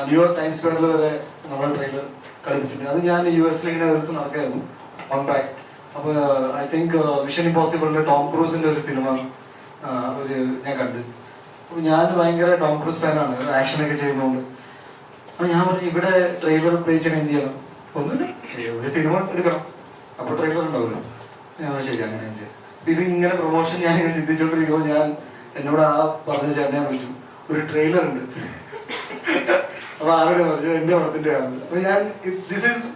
ന്യൂയോർക്ക് ടൈംസ് സ്ക്വയറിൽ വരെ നമ്മുടെ ട്രെയിലർ കളിപ്പിച്ചിട്ടുണ്ട്. അത് ഞാൻ US ഇങ്ങനെ ഒരു ദിവസം നടക്കായിരുന്നു ഓൺ ബാക്ക്. അപ്പോൾ ഐ തിങ്ക് മിഷൻ ഇമ്പോസിബിളിൻ്റെ ടോം ക്രൂസിൻ്റെ ഒരു സിനിമ ഞാൻ കണ്ടു. അപ്പോൾ ഞാൻ ഭയങ്കര ടോം ക്രൂസ് ഫാനാണ്, ആക്ഷനൊക്കെ ചെയ്യുന്നതുകൊണ്ട്. അപ്പോൾ ഞാൻ പറഞ്ഞു ഇവിടെ ട്രെയിലർ പ്ലേ ചെയ്യണം, എന്ത് ചെയ്യണം? ഒന്നുമില്ല, ഒരു സിനിമ എടുക്കണം, അപ്പോൾ ട്രെയിലർ ഉണ്ടാവുമല്ലോ. ഞാൻ ശരി അങ്ങനെ ചെയ്യാം. ഇത് ഇങ്ങനെ പ്രൊമോഷൻ ഞാനിങ്ങനെ ചിന്തിച്ചുകൊണ്ടിരിക്കുമ്പോൾ ഞാൻ എന്നോട് ആ പറഞ്ഞ ചേട്ടനെ വിളിച്ചു, ഒരു ട്രെയിലർ ഉണ്ട്. അപ്പൊ ആരോടെ പറഞ്ഞു എന്റെ പടത്തിന്റെ ആണ്. അപ്പൊ ഞാൻ ദിസ് ഈസ്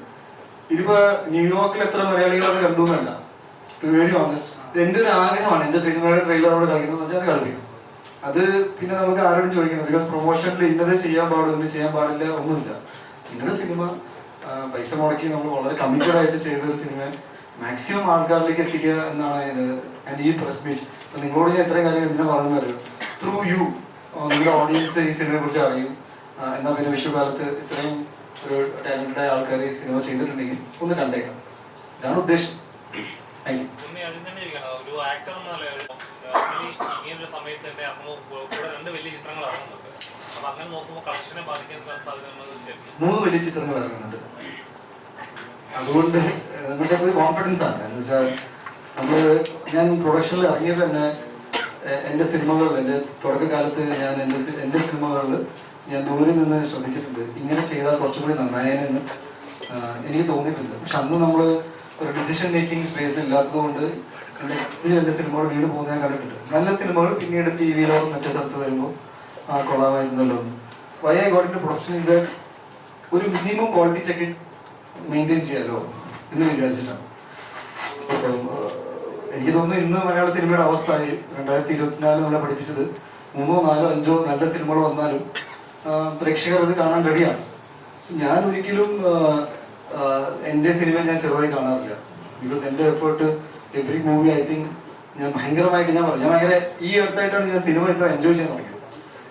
ഇതിപ്പോ ന്യൂയോർക്കിൽ എത്ര മലയാളികളൊക്കെ കണ്ടു എന്നല്ല, ടു വെരി ഓണസ്റ്റ് എന്റെ ഒരു ആഗ്രഹമാണ് എന്റെ സിനിമയുടെ ട്രെയിലർ അവിടെ കളിക്കുന്നത് വെച്ചാൽ അത് കളിപ്പിക്കും. അത് പിന്നെ നമുക്ക് ആരോടും ചോദിക്കുന്നത്, ബിക്കോസ് പ്രൊമോഷനിൽ ഇന്നത് ചെയ്യാൻ പാടും ഇന്നത് ചെയ്യാൻ പാടില്ല ഒന്നുമില്ല. നിങ്ങളുടെ സിനിമ പൈസ മുടക്കി നമ്മൾ വളരെ കമ്മിറ്റഡ് ആയിട്ട് ചെയ്തൊരു സിനിമ മാക്സിമം ആൾക്കാരിലേക്ക് എത്തിക്കുക എന്നാണ് ഈ പ്രസ് മീറ്റ്. നിങ്ങളോട് ഞാൻ ഇത്രയും കാര്യം എന്തിനാ പറയുന്നത്, ത്രൂ യു നിങ്ങളുടെ ഓഡിയൻസ് ഈ സിനിമയെ കുറിച്ച് അറിയും. എന്നാൽ പിന്നെ വിഷുകാലത്ത് ഇത്രയും ഒരു ടാലന്റഡ് ആയ ആൾക്കാർ ഈ സിനിമ ചെയ്തിട്ടുണ്ടെങ്കിൽ ഒന്ന് കണ്ടേക്കാം, ഇതാണ് ഉദ്ദേശം. Thank you. ഒരു ആക്ടർ ഇങ്ങനൊരു സമയത്ത് തന്നെ കൂടെ 2 വലിയ ചിത്രങ്ങൾ ഇറങ്ങുന്നുണ്ട്. അപ്പൊ അങ്ങനെ നോക്കുമ്പോൾ കളക്ഷനെ ബാധിക്കാൻ സാധ്യത 3 വലിയ ചിത്രങ്ങൾ ഇറങ്ങുന്നുണ്ട്. അതുകൊണ്ട് നമ്മുടെ ഒരു കോൺഫിഡൻസ് ആണ്. എന്ന് വെച്ചാൽ ഞാൻ പ്രൊഡക്ഷനിൽ ഇറങ്ങിയത് തന്നെ എൻ്റെ സിനിമകളിൽ, എൻ്റെ തുടക്കകാലത്ത് ഞാൻ എൻ്റെ സിനിമകളിൽ ഞാൻ ദൂരെ നിന്ന് ശ്രദ്ധിച്ചിട്ടുണ്ട്, ഇങ്ങനെ ചെയ്താൽ കുറച്ചുകൂടി നന്നായെന്ന് എനിക്ക് തോന്നിയിട്ടുണ്ട്. പക്ഷെ അന്ന് നമ്മൾ ഒരു ഡിസിഷൻ മേക്കിംഗ് സ്പേസ് ഇല്ലാത്തത് കൊണ്ട് എൻ്റെ സിനിമകൾ വീട് പോകുന്നത് ഞാൻ കണ്ടിട്ടുണ്ട്. നല്ല സിനിമകൾ പിന്നീട് TV-ലോ മറ്റേ സ്ഥലത്ത് വരുമ്പോൾ കൊള്ളാമായിരുന്നല്ലോ. Why I got in production ഇത് ഒരു മിനിമം ക്വാളിറ്റി ചെക്ക് മെയിൻറ്റെയിൻ ചെയ്യാലോ എന്ന് വിചാരിച്ചിട്ടാണ്. എനിക്ക് തോന്നുന്നു ഇന്ന് മലയാള സിനിമയുടെ അവസ്ഥ 2024 നമ്മളെ പഠിപ്പിച്ചത് 3, 4, 5 നല്ല സിനിമകൾ വന്നാലും പ്രേക്ഷകർ അത് കാണാൻ റെഡിയാണ്. ഞാൻ ഒരിക്കലും എൻ്റെ സിനിമ ഞാൻ ചെറുതായി കാണാറില്ല. ബിക്കോസ് എൻ്റെ effort every movie I think ഞാൻ ഭയങ്കരമായിട്ട് ഞാൻ ഭയങ്കര ഈ അടുത്തായിട്ടാണ് ഞാൻ സിനിമ ഇത്ര എൻജോയ് ചെയ്യാൻ തുടങ്ങിയത്.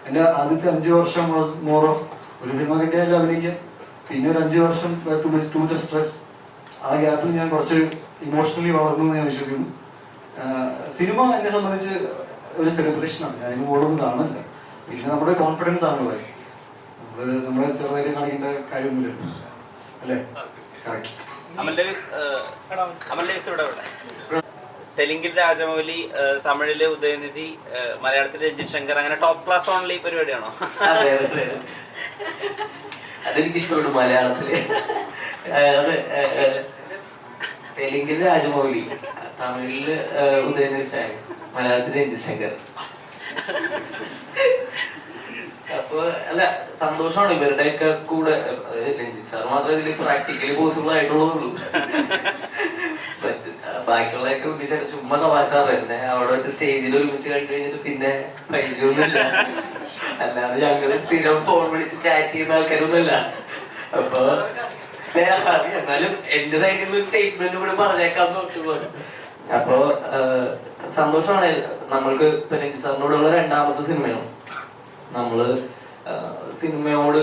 എൻ്റെ ആദ്യത്തെ 5 വർഷം വാസ് മോർ ഓഫ് ഒരു സിനിമ കിട്ടിയാലും അഭിനയിക്കാം, പിന്നെ ഒരു 5 വർഷം ടു മച്ച് സ്ട്രെസ്. ആ ഗ്യാപ്പിൽ ഞാൻ കുറച്ച് ഇമോഷണലി വളർന്നു എന്ന് ഞാൻ വിശ്വസിക്കുന്നു. സിനിമ എന്നെ സംബന്ധിച്ച് ഒരു സെലിബ്രേഷനാണ്, ഞാൻ അതിന് കൂടുതലൊന്നും കാണുന്നില്ല. പിന്നെ നമ്മുടെ കോൺഫിഡൻസ് ആണ് ഇവിടെ, നമ്മളെ ചെറുതായിട്ട് കാണിക്കേണ്ട കാര്യമൊന്നുമില്ല അല്ലേ? അമൽ ഡേവിസ് ഇവിടെ തെലുങ്കിൽ രാജമൗലി, തമിഴില് ഉദയനിധി, മലയാളത്തില് രഞ്ജിത് ശങ്കർ, അങ്ങനെ ടോപ്പ് ക്ലാസ് ഓൺലി പരിപാടിയാണോ? അതെനിക്ക് ഇഷ്ടപ്പെട്ടു. മലയാളത്തില് അതെ, തെലുങ്കിൽ രാജമൗലി, തമിഴില് ഉദയനിധി, മലയാളത്തില് രഞ്ജിത് ശങ്കർ. അപ്പൊ അല്ല, സന്തോഷമാണ് ഇവരുടെയൊക്കെ കൂടെ. രഞ്ജിത്ത് സാർ മാത്രമേ ഇതിൽ പ്രാക്ടിക്കലി പോസിബിൾ ആയിട്ടുള്ളൂ. ബാക്കിയുള്ളതൊക്കെ ഒന്നിച്ചാണ് ചുമ്മാ തമാശാറ് തന്നെ. അവിടെ വെച്ച് സ്റ്റേജിൽ ഒരുമിച്ച് കണ്ടു കഴിഞ്ഞിട്ട് പിന്നെ പരിചയമൊന്നുമില്ല. അല്ലാതെ ഞങ്ങള് സ്ഥിരം ഫോൺ വിളിച്ച് ചാറ്റ് ചെയ്യുന്ന ആൾക്കാരൊന്നുമില്ല. അപ്പൊ എന്നാലും എന്റെ സൈഡിൽ നിന്ന് ഒരു സ്റ്റേറ്റ്മെന്റ് കൂടെ പറഞ്ഞേക്കാന്ന് നോക്കുള്ളൂ. അപ്പൊ സന്തോഷമാണ്. നമ്മൾക്ക് ഇപ്പൊ രഞ്ജിത്ത് സാറിനോടുള്ള 2ാമത്തെ സിനിമയാണ്. നമ്മള് സിനിമയോട്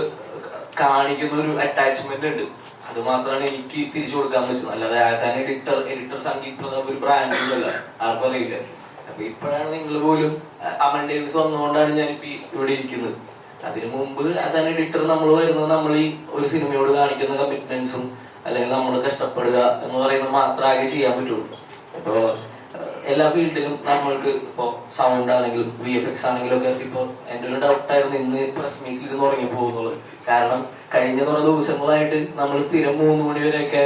കാണിക്കുന്ന ഒരു അറ്റാച്ച്മെന്റ് ഉണ്ട്, അത് മാത്രമാണ് എനിക്ക് തിരിച്ചു കൊടുക്കാൻ പറ്റുന്നത്. അല്ലാതെ as an editor Sangeeth Prathap ഒരു ബ്രാൻഡൊന്നുമല്ല, ആർക്കും അറിയില്ല. അപ്പൊ ഇപ്പോഴാണ് നിങ്ങൾ പോലും അമൽ ഡേവിസ് വന്നുകൊണ്ടാണ് ഞാനിപ്പോ ഇവിടെ ഇരിക്കുന്നത്. അതിനു മുമ്പ് ആസ് ആൻ എഡിറ്റർ നമ്മൾ വരുന്നത് നമ്മൾ ഈ ഒരു സിനിമയോട് കാണിക്കുന്ന കമ്മിറ്റ്മെന്റ്സും അല്ലെങ്കിൽ നമ്മൾ കഷ്ടപ്പെടുക എന്ന് പറയുന്നത് മാത്രമേ ചെയ്യാൻ പറ്റുള്ളൂ. ഇപ്പോ എല്ലാ ഫീൽഡിലും നമ്മൾക്ക് ഇപ്പോൾ സൗണ്ട് ആണെങ്കിലും VFX ആണെങ്കിലും ഒക്കെ ഇപ്പോൾ എൻ്റെ ഒരു ഡൗട്ടായിരുന്നു ഇന്ന് പ്രസ് മീറ്റിൽ ഇരുന്ന് ഉറങ്ങി പോകുന്നുള്ളത്. കാരണം കഴിഞ്ഞ കുറേ ദിവസങ്ങളായിട്ട് നമ്മൾ സ്ഥിരം 3 മണി വരെയൊക്കെ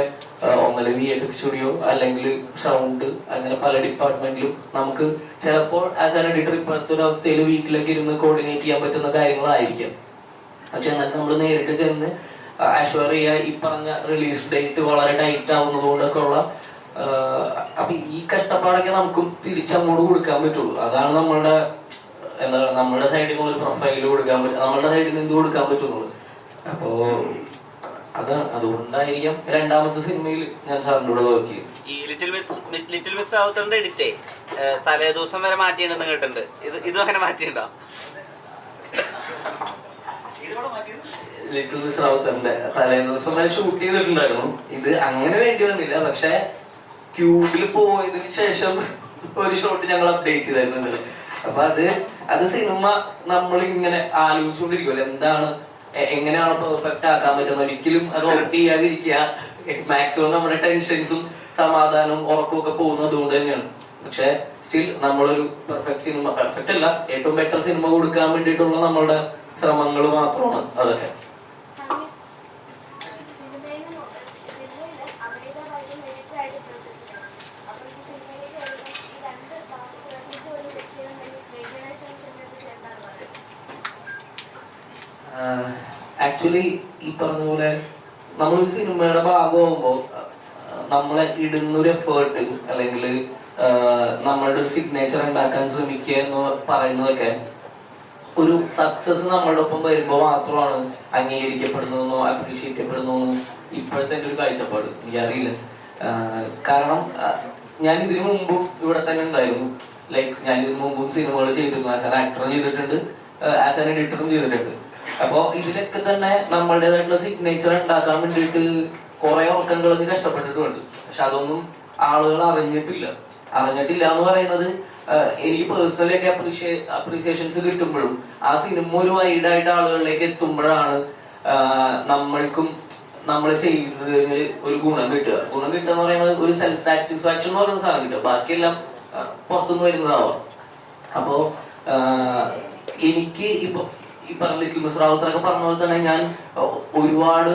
ഒന്നല്ല VFX സ്റ്റുഡിയോ അല്ലെങ്കിൽ സൗണ്ട് അങ്ങനെ പല ഡിപ്പാർട്ട്മെന്റിലും നമുക്ക് ചിലപ്പോൾ ആസ് ആൻ എഡിറ്റർ ഇപ്പോഴത്തെ ഒരു അവസ്ഥയിൽ വീട്ടിലൊക്കെ ഇരുന്ന് കോർഡിനേറ്റ് ചെയ്യാൻ പറ്റുന്ന കാര്യങ്ങളായിരിക്കാം. പക്ഷെ എന്നാലും നമ്മൾ നേരിട്ട് ചെന്ന് അഷ്വർ ചെയ്യുക, ഈ പറഞ്ഞ റിലീസ് ഡേറ്റ് വളരെ ടൈറ്റ് ആവുന്നത് കൊണ്ടൊക്കെ ഉള്ള അപ്പൊ ഈ കഷ്ടപ്പാടൊക്കെ നമുക്കും തിരിച്ചങ്ങോട്ട് കൊടുക്കാൻ പറ്റുള്ളൂ. അതാണ് നമ്മുടെ സൈഡിൽ നിന്ന് ഒരു പ്രൊഫൈല് കൊടുക്കാൻ പറ്റും, നമ്മുടെ സൈഡിൽ നിന്ന് എന്ത് കൊടുക്കാൻ പറ്റുന്നുള്ളൂ. അപ്പോ അതുകൊണ്ടായിരിക്കാം രണ്ടാമത്തെ സിനിമയിൽ ഞാൻ സാറിൻ്റെ കൂടെ വർക്ക് ചെയ്യും. ഈ ലിറ്റിൽ മിസ് റാവുത്തറിന്റെ എഡിറ്റേ തലേ ദിവസം വരെ മാറ്റിയിട്ടുണ്ടെന്ന് കേട്ടിട്ടുണ്ട്. ഇതും അങ്ങനെ മാറ്റിയിട്ടുണ്ടോ? ലിറ്റിൽ മിസ് റാവുത്തറിന്റെ തലേ ദിവസം വരെ ഷൂട്ട് ചെയ്തിട്ടുണ്ടായിരുന്നു. ഇത് അങ്ങനെ വേണ്ടി വന്നില്ല. പക്ഷെ ക്യൂബിൽ പോയതിനു ശേഷം ഒരു ഷോട്ട് ഞങ്ങൾ അപ്ഡേറ്റ് ചെയ്തായിരുന്നു. അപ്പൊ അത് സിനിമ നമ്മളിങ്ങനെ ആലോചിച്ചുകൊണ്ടിരിക്കുമല്ലോ, എന്താണ് എങ്ങനെയാണ് പെർഫെക്റ്റ് ആക്കാൻ പറ്റുന്നത്. ഒരിക്കലും അത് ഓപ്റ്റ് ചെയ്യാതിരിക്കുക. മാക്സിമം നമ്മുടെ ടെൻഷൻസും സമാധാനവും ഉറക്കവും ഒക്കെ പോകുന്നത് കൊണ്ട് തന്നെയാണ്. പക്ഷെ സ്റ്റിൽ നമ്മളൊരു പെർഫെക്റ്റ് അല്ല, ഏറ്റവും ബെറ്റർ സിനിമ കൊടുക്കാൻ വേണ്ടിയിട്ടുള്ള നമ്മളുടെ ശ്രമങ്ങൾ മാത്രമാണ് അതൊക്കെ. ആക്ച്വലി ഈ പറഞ്ഞ പോലെ നമ്മളൊരു സിനിമയുടെ ഭാഗമാകുമ്പോൾ നമ്മളെ ഇടുന്നൊരു എഫേർട്ട് അല്ലെങ്കിൽ നമ്മളുടെ ഒരു സിഗ്നേച്ചർ ഉണ്ടാക്കാൻ ശ്രമിക്കുക എന്ന് പറയുന്നതൊക്കെ ഒരു സക്സസ് നമ്മളുടെ ഒപ്പം വരുമ്പോൾ മാത്രമാണ് അംഗീകരിക്കപ്പെടുന്നതെന്നോ അപ്രീഷിയേറ്റ് ചെയ്യപ്പെടുന്നതെന്നോ ഇപ്പോഴത്തെ ഒരു കാഴ്ചപ്പാട്. എനിക്കറിയില്ല. കാരണം ഞാൻ ഇതിനു മുമ്പും ഇവിടെ തന്നെ ഉണ്ടായിരുന്നു. ലൈക്ക് ഞാൻ ഇതിനു മുമ്പും സിനിമകൾ ചെയ്തിരുന്നു. ആസ് ആൻ ആക്ടറും ചെയ്തിട്ടുണ്ട്, ആസ് ആൻ എഡിറ്ററും ചെയ്തിട്ടുണ്ട്. അപ്പൊ ഇതിലൊക്കെ തന്നെ നമ്മളുടേതായിട്ടുള്ള സിഗ്നേച്ചർ ഉണ്ടാക്കാൻ വേണ്ടിയിട്ട് കുറെ ഉറക്കങ്ങളൊക്കെ കഷ്ടപ്പെട്ടിട്ടുണ്ട്. പക്ഷെ അതൊന്നും ആളുകൾ അറിഞ്ഞിട്ടില്ല എന്ന് പറയുന്നത് എനിക്ക് പേഴ്സണലി അപ്രീസിയേഷൻസ് കിട്ടുമ്പോഴും ആ സിനിമ ഒരു വൈഡായിട്ട് ആളുകളിലേക്ക് എത്തുമ്പോഴാണ് നമ്മൾക്കും നമ്മൾ ചെയ്തതിന് ഒരു ഗുണം കിട്ടുക എന്ന് പറയുന്നത് ഒരു സെൽഫ് സാറ്റിസ്ഫാക്ഷൻ എന്ന് പറയുന്ന സാധനം കിട്ടുക. ബാക്കിയെല്ലാം പുറത്തുനിന്ന് വരുന്നതാവാം. അപ്പോ എനിക്ക് ഇപ്പൊ ഈ പറഞ്ഞ ലിറ്റിൽ മിസ് റാവുത്തറൊക്കെ പറഞ്ഞ പോലെ തന്നെ ഞാൻ ഒരുപാട്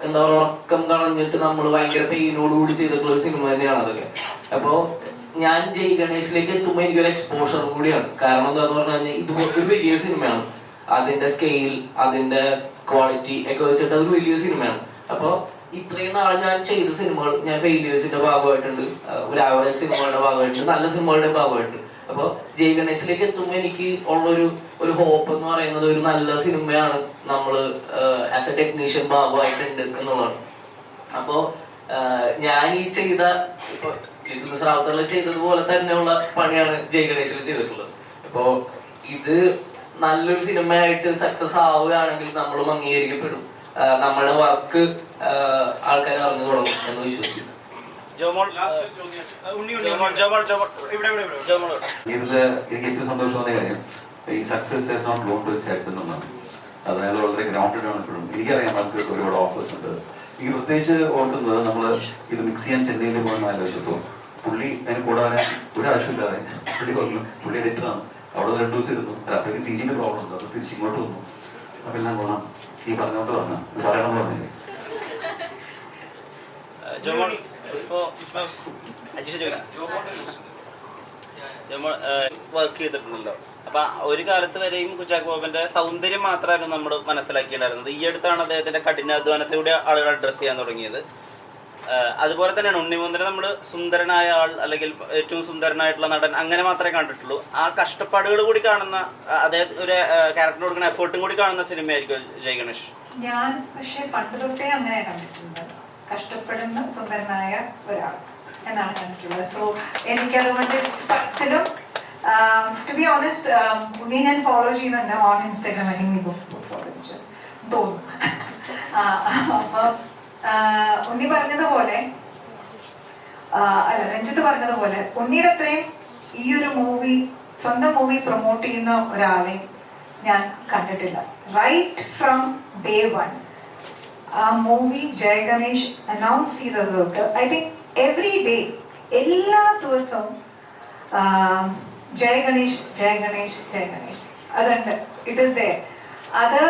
എന്താ പറയുക ഉറക്കം കളഞ്ഞിട്ട് നമ്മൾ ഭയങ്കര പെയിനോടുകൂടി ചെയ്തിട്ടുള്ള ഒരു സിനിമ തന്നെയാണ് അതൊക്കെ. അപ്പോ ഞാൻ ജയ് ഗണേഷിലേക്ക് എത്തുമ്പോൾ എനിക്കൊരു എക്സ്പോഷറും കൂടിയാണ്. കാരണം എന്താന്ന് പറഞ്ഞു കഴിഞ്ഞാൽ ഇത് ഒരു വലിയ സിനിമയാണ്. അതിന്റെ സ്കെയിൽ, അതിന്റെ ക്വാളിറ്റി ഒക്കെ വെച്ചിട്ട് അതൊരു വലിയ സിനിമയാണ്. അപ്പൊ ഇത്രയും നാളെ ഞാൻ ചെയ്ത സിനിമകൾ, ഞാൻ ഫെയിലിയേഴ്സിന്റെ ഭാഗമായിട്ടുണ്ട്, ഒരു ആവറേജ് സിനിമകളുടെ ഭാഗമായിട്ടുണ്ട്, നല്ല സിനിമകളുടെ ഭാഗമായിട്ടുണ്ട്. അപ്പൊ ജയ് ഗണേഷിലേക്ക് എത്തുമ്പോൾ എനിക്ക് ഉള്ളൊരു ഹോപ്പ് എന്ന് പറയുന്നത് ഒരു നല്ല സിനിമയാണ് നമ്മൾ ആസ് എ ടെക്നീഷ്യൻ ഭാഗമായിട്ടുണ്ട് എന്നുള്ളതാണ്. അപ്പോ ഞാൻ ഈ ചെയ്ത ഇപ്പൊ ലിറ്റിൽ മിസ് റാവുത്തറിൽ ചെയ്തതുപോലെ തന്നെയുള്ള പണിയാണ് ജയ് ഗണേഷിൽ ചെയ്തിട്ടുള്ളത്. അപ്പോ ഇത് നല്ലൊരു സിനിമയായിട്ട് സക്സസ് ആവുകയാണെങ്കിൽ നമ്മളും അംഗീകരിക്കപ്പെടും, നമ്മുടെ വർക്ക് ആൾക്കാർ അറിഞ്ഞു തുടങ്ങും എന്ന് വിശ്വസിക്കുന്നു. ഇതില് എനിക്ക് ഏറ്റവും സന്തോഷം തോന്നിയ കാര്യം ഈ സക്സസ് ഹാസ് നോട്ട് ലോൺ തീർച്ചയായിട്ടും എന്നുള്ളതാണ്. അത് അയാൾ വളരെ ഗ്രൗണ്ടഡ് ആണ് ഇപ്പോഴും. എനിക്കറിയാം നമുക്ക് ഒരുപാട് ഓഫേഴ്സ് ഉണ്ട്. ഈ പ്രത്യേകിച്ച് ഓർക്കുന്നത് നമ്മൾ ഇത് മിക്സ് ചെയ്യാൻ ചെന്നൈയിൽ പോകുന്ന ആലോചിച്ചപ്പോൾ പുള്ളി അതിന് കൂടാതെ ഒരാവശ്യമില്ലാതെ പുള്ളി എഡിറ്ററാണ്. അവിടെ 2 ദിവസം ഇരുന്നു. അപ്പോഴേക്ക് CG-ന്റെ പ്രോബ്ലം ഉണ്ട്. അപ്പോൾ തിരിച്ചിങ്ങോട്ട് വന്നു. അപ്പം എല്ലാം കൊള്ളാം. ഈ പറഞ്ഞോട്ട് പറഞ്ഞു പറയണം പറഞ്ഞില്ലേ. വർക്ക് ചെയ്തിട്ടുണ്ടല്ലോ. അപ്പൊ ഒരു കാലത്ത് വരെയും കുഞ്ചാക്കോ ബോബന്റെ സൗന്ദര്യം മാത്രമായിരുന്നു നമ്മൾ മനസ്സിലാക്കിയിട്ടുണ്ടായിരുന്നത്. ഈ അടുത്താണ് അദ്ദേഹത്തിന്റെ കഠിനാധ്വാനത്തിലൂടെ ആളുകൾ അഡ്രസ്സ് ചെയ്യാൻ തുടങ്ങിയത്. അതുപോലെ തന്നെയാണ് ഉണ്ണിമുന്തനെ നമ്മൾ സുന്ദരനായ ആൾ അല്ലെങ്കിൽ ഏറ്റവും സുന്ദരനായിട്ടുള്ള നടൻ അങ്ങനെ മാത്രമേ കണ്ടിട്ടുള്ളൂ. ആ കഷ്ടപ്പാടുകൾ കൂടി കാണുന്ന അദ്ദേഹം ഒരു ക്യാരക്ടർ കൊടുക്കുന്ന എഫേർട്ടും കൂടി കാണുന്ന സിനിമയായിരിക്കും ജയ് ഗണേഷ്. ഞാൻ പക്ഷെ പണ്ട് തൊട്ടേ അങ്ങനെ കണ്ടിട്ടുണ്ട്, കഷ്ടപ്പെടുന്ന സുന്ദരനായ ഒരാൾ എന്നാണ് കണ്ടിട്ടുള്ളത്. സോ എനിക്കതുകൊണ്ട് പത്തിലും ടു ബി ഓണസ്റ്റ് ഉണ്ണി ഞാൻ ഫോളോ ചെയ്യുന്നുണ്ട് ഓൺ ഇൻസ്റ്റാഗ്രാം. അല്ലെങ്കിൽ ഫോളോ ചെയ്തു തോന്നുന്നു. അപ്പൊ ഉണ്ണി പറഞ്ഞതുപോലെ അല്ല രഞ്ജിത്ത് പറഞ്ഞതുപോലെ ഉണ്ണിയുടെ അത്രയും ഈ ഒരു മൂവി സ്വന്തം മൂവി പ്രൊമോട്ട് ചെയ്യുന്ന ഒരാളെ ഞാൻ കണ്ടിട്ടില്ല. റൈറ്റ് ഫ്രം ഡേ 1 ആ മൂവി ജയ ഗണേഷ് അനൗൺസ് ചെയ്തത് തൊട്ട് ഐ തിങ്ക് എവറി ഡേ എല്ലാ ദിവസവും ജയ ഗണേഷ് ജയ ഗണേഷ് ജയ ഗണേഷ് അതുണ്ട്. It is there. അത്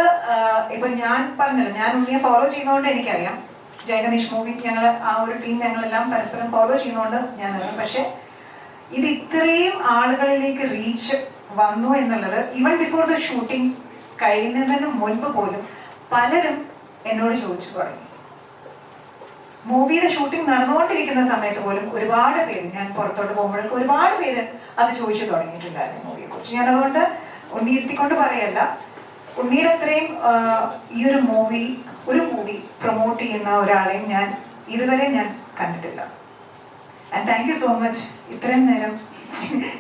ഇപ്പൊ ഞാൻ പറഞ്ഞല്ലോ, ഞാൻ ഉണ്ണിയെ ഫോളോ ചെയ്യുന്നതുകൊണ്ട് എനിക്കറിയാം. ജയ ഗണേഷ് മൂവി ഞങ്ങൾ ആ ഒരു ടീം ഞങ്ങളെല്ലാം പരസ്പരം ഫോളോ ചെയ്യുന്നതുകൊണ്ട് ഞാൻ അറിയാം. പക്ഷെ ഇത് ഇത്രയും ആളുകളിലേക്ക് റീച്ച് വന്നു എന്നുള്ളത് ഈവൻ ബിഫോർ ദ ഷൂട്ടിംഗ് കഴിയുന്നതിന് മുൻപ് പോലും പലരും എന്നോട് ചോദിച്ചു തുടങ്ങി. മൂവിയുടെ ഷൂട്ടിംഗ് നടന്നുകൊണ്ടിരിക്കുന്ന സമയത്ത് പോലും ഒരുപാട് പേര്, ഞാൻ പുറത്തോട്ട് പോകുമ്പോഴൊക്കെ ഒരുപാട് പേര് അത് ചോദിച്ചു തുടങ്ങിയിട്ടുണ്ടായിരുന്നു മൂവിയെ കുറിച്ച്. ഞാൻ അതുകൊണ്ട് ഉണ്ണി ഇരുത്തിക്കൊണ്ട് പറയല്ല, ഉണ്ണിയുടെ അത്രയും ഈ ഒരു മൂവി ഒരു മൂവി പ്രൊമോട്ട് ചെയ്യുന്ന ഒരാളെയും ഞാൻ ഇതുവരെ ഞാൻ കണ്ടിട്ടില്ല. And thank you so much. ഇത്രയും നേരം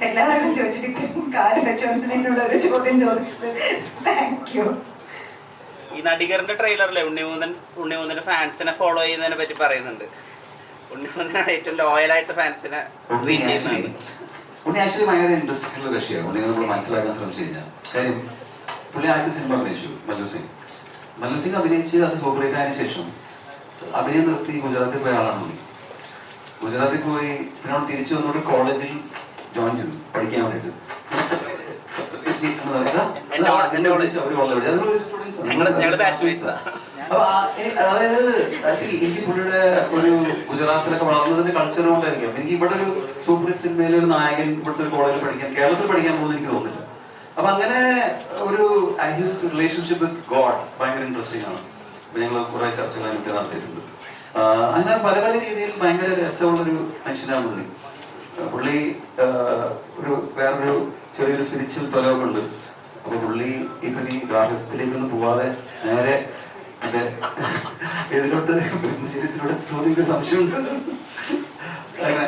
എല്ലാവരും ചോദിച്ചിട്ട് ഇത്രയും കാര്യം വെച്ചുകൊണ്ട് എന്നുള്ള ഒരു ചോദ്യം ചോദിച്ചത് താങ്ക് യു. ഈ നടികറിന്റെ ട്രെയിലറിലെ ഉണ്ണിമൂന്നന്റെ ഫാൻസിനെ ഫോളോ ചെയ്യുന്നതിനെ പറ്റി പറയുന്നുണ്ട്. ഉണ്ണിമൂന്നനാണ് ഏറ്റവും ലോയലായിട്ട് ഫാൻസിനെ ട്രീറ്റ് ചെയ്യുന്നത്. ഉണ്ണി ആക്ച്വലി ഭയങ്കര ഇൻട്രസ്റ്റിംഗ് ഉള്ള കക്ഷിയാണ്. ഉണ്ണി നമ്മൾ മനസ്സിലാക്കാൻ ശ്രമിച്ചു കഴിഞ്ഞാൽ കാര്യം പുള്ളി ആദ്യ സിനിമ അഭിനയിച്ചു മല്ലു സിംഗ്. മല്ലു സിംഗ് അഭിനയിച്ച് അത് സൂപ്പർ ഹിറ്റ് ആയതിനു ശേഷം അഭിനയം നിർത്തി ഗുജറാത്തിൽ പോയ ആളാണ് പുള്ളി. ഗുജറാത്തിൽ പോയി പിന്നെ തിരിച്ചു വന്നോട് കോളേജിൽ ജോയിൻ ചെയ്തു പഠിക്കാൻ വേണ്ടിയിട്ട്. അതായത് എനിക്ക് പുള്ളിയുടെ ഒരു ഗുജറാത്തിലൊക്കെ വളർന്നതിന്റെ കൾച്ചർ കൊണ്ടായിരിക്കും എനിക്ക് ഇവിടെ ഒരു സൂപ്പർ ഹിറ്റ് സിനിമയിലെ ഒരു നായകൻ ഇവിടുത്തെ ഒരു കോളേജിൽ പഠിക്കാൻ കേരളത്തിൽ പഠിക്കാൻ പോകുന്നത് എനിക്ക് തോന്നുന്നില്ല. അപ്പൊ അങ്ങനെ ഒരു ഹിസ് റിലേഷൻഷിപ്പ് വിത്ത് ഗോഡ് ഭയങ്കര ഇൻട്രസ്റ്റിംഗ് ആണ്. അപ്പൊ ഞങ്ങൾ കുറെ ചർച്ചകൾ എനിക്ക് നടത്തിയിട്ടുണ്ട്. അങ്ങനെ പല പല രീതിയിൽ ഭയങ്കര രസമുള്ളൊരു മനുഷ്യനാണ് പുള്ളി. പുള്ളി ഒരു വേറൊരു ചെറിയൊരു സ്പിരിച്വൽ തൊലവൊക്കെ ഉണ്ട്. അപ്പൊ പുള്ളി ഇപ്പൊ ഈ ഗാർഹസ്ഥ്യത്തിലേക്കൊന്നും പോവാതെ നേരെ മറ്റേ ഇതിലോട്ട് ബ്രഹ്മചര്യത്തിലൂടെ തോന്നിയൊരു സംശയമുണ്ട്. അങ്ങനെ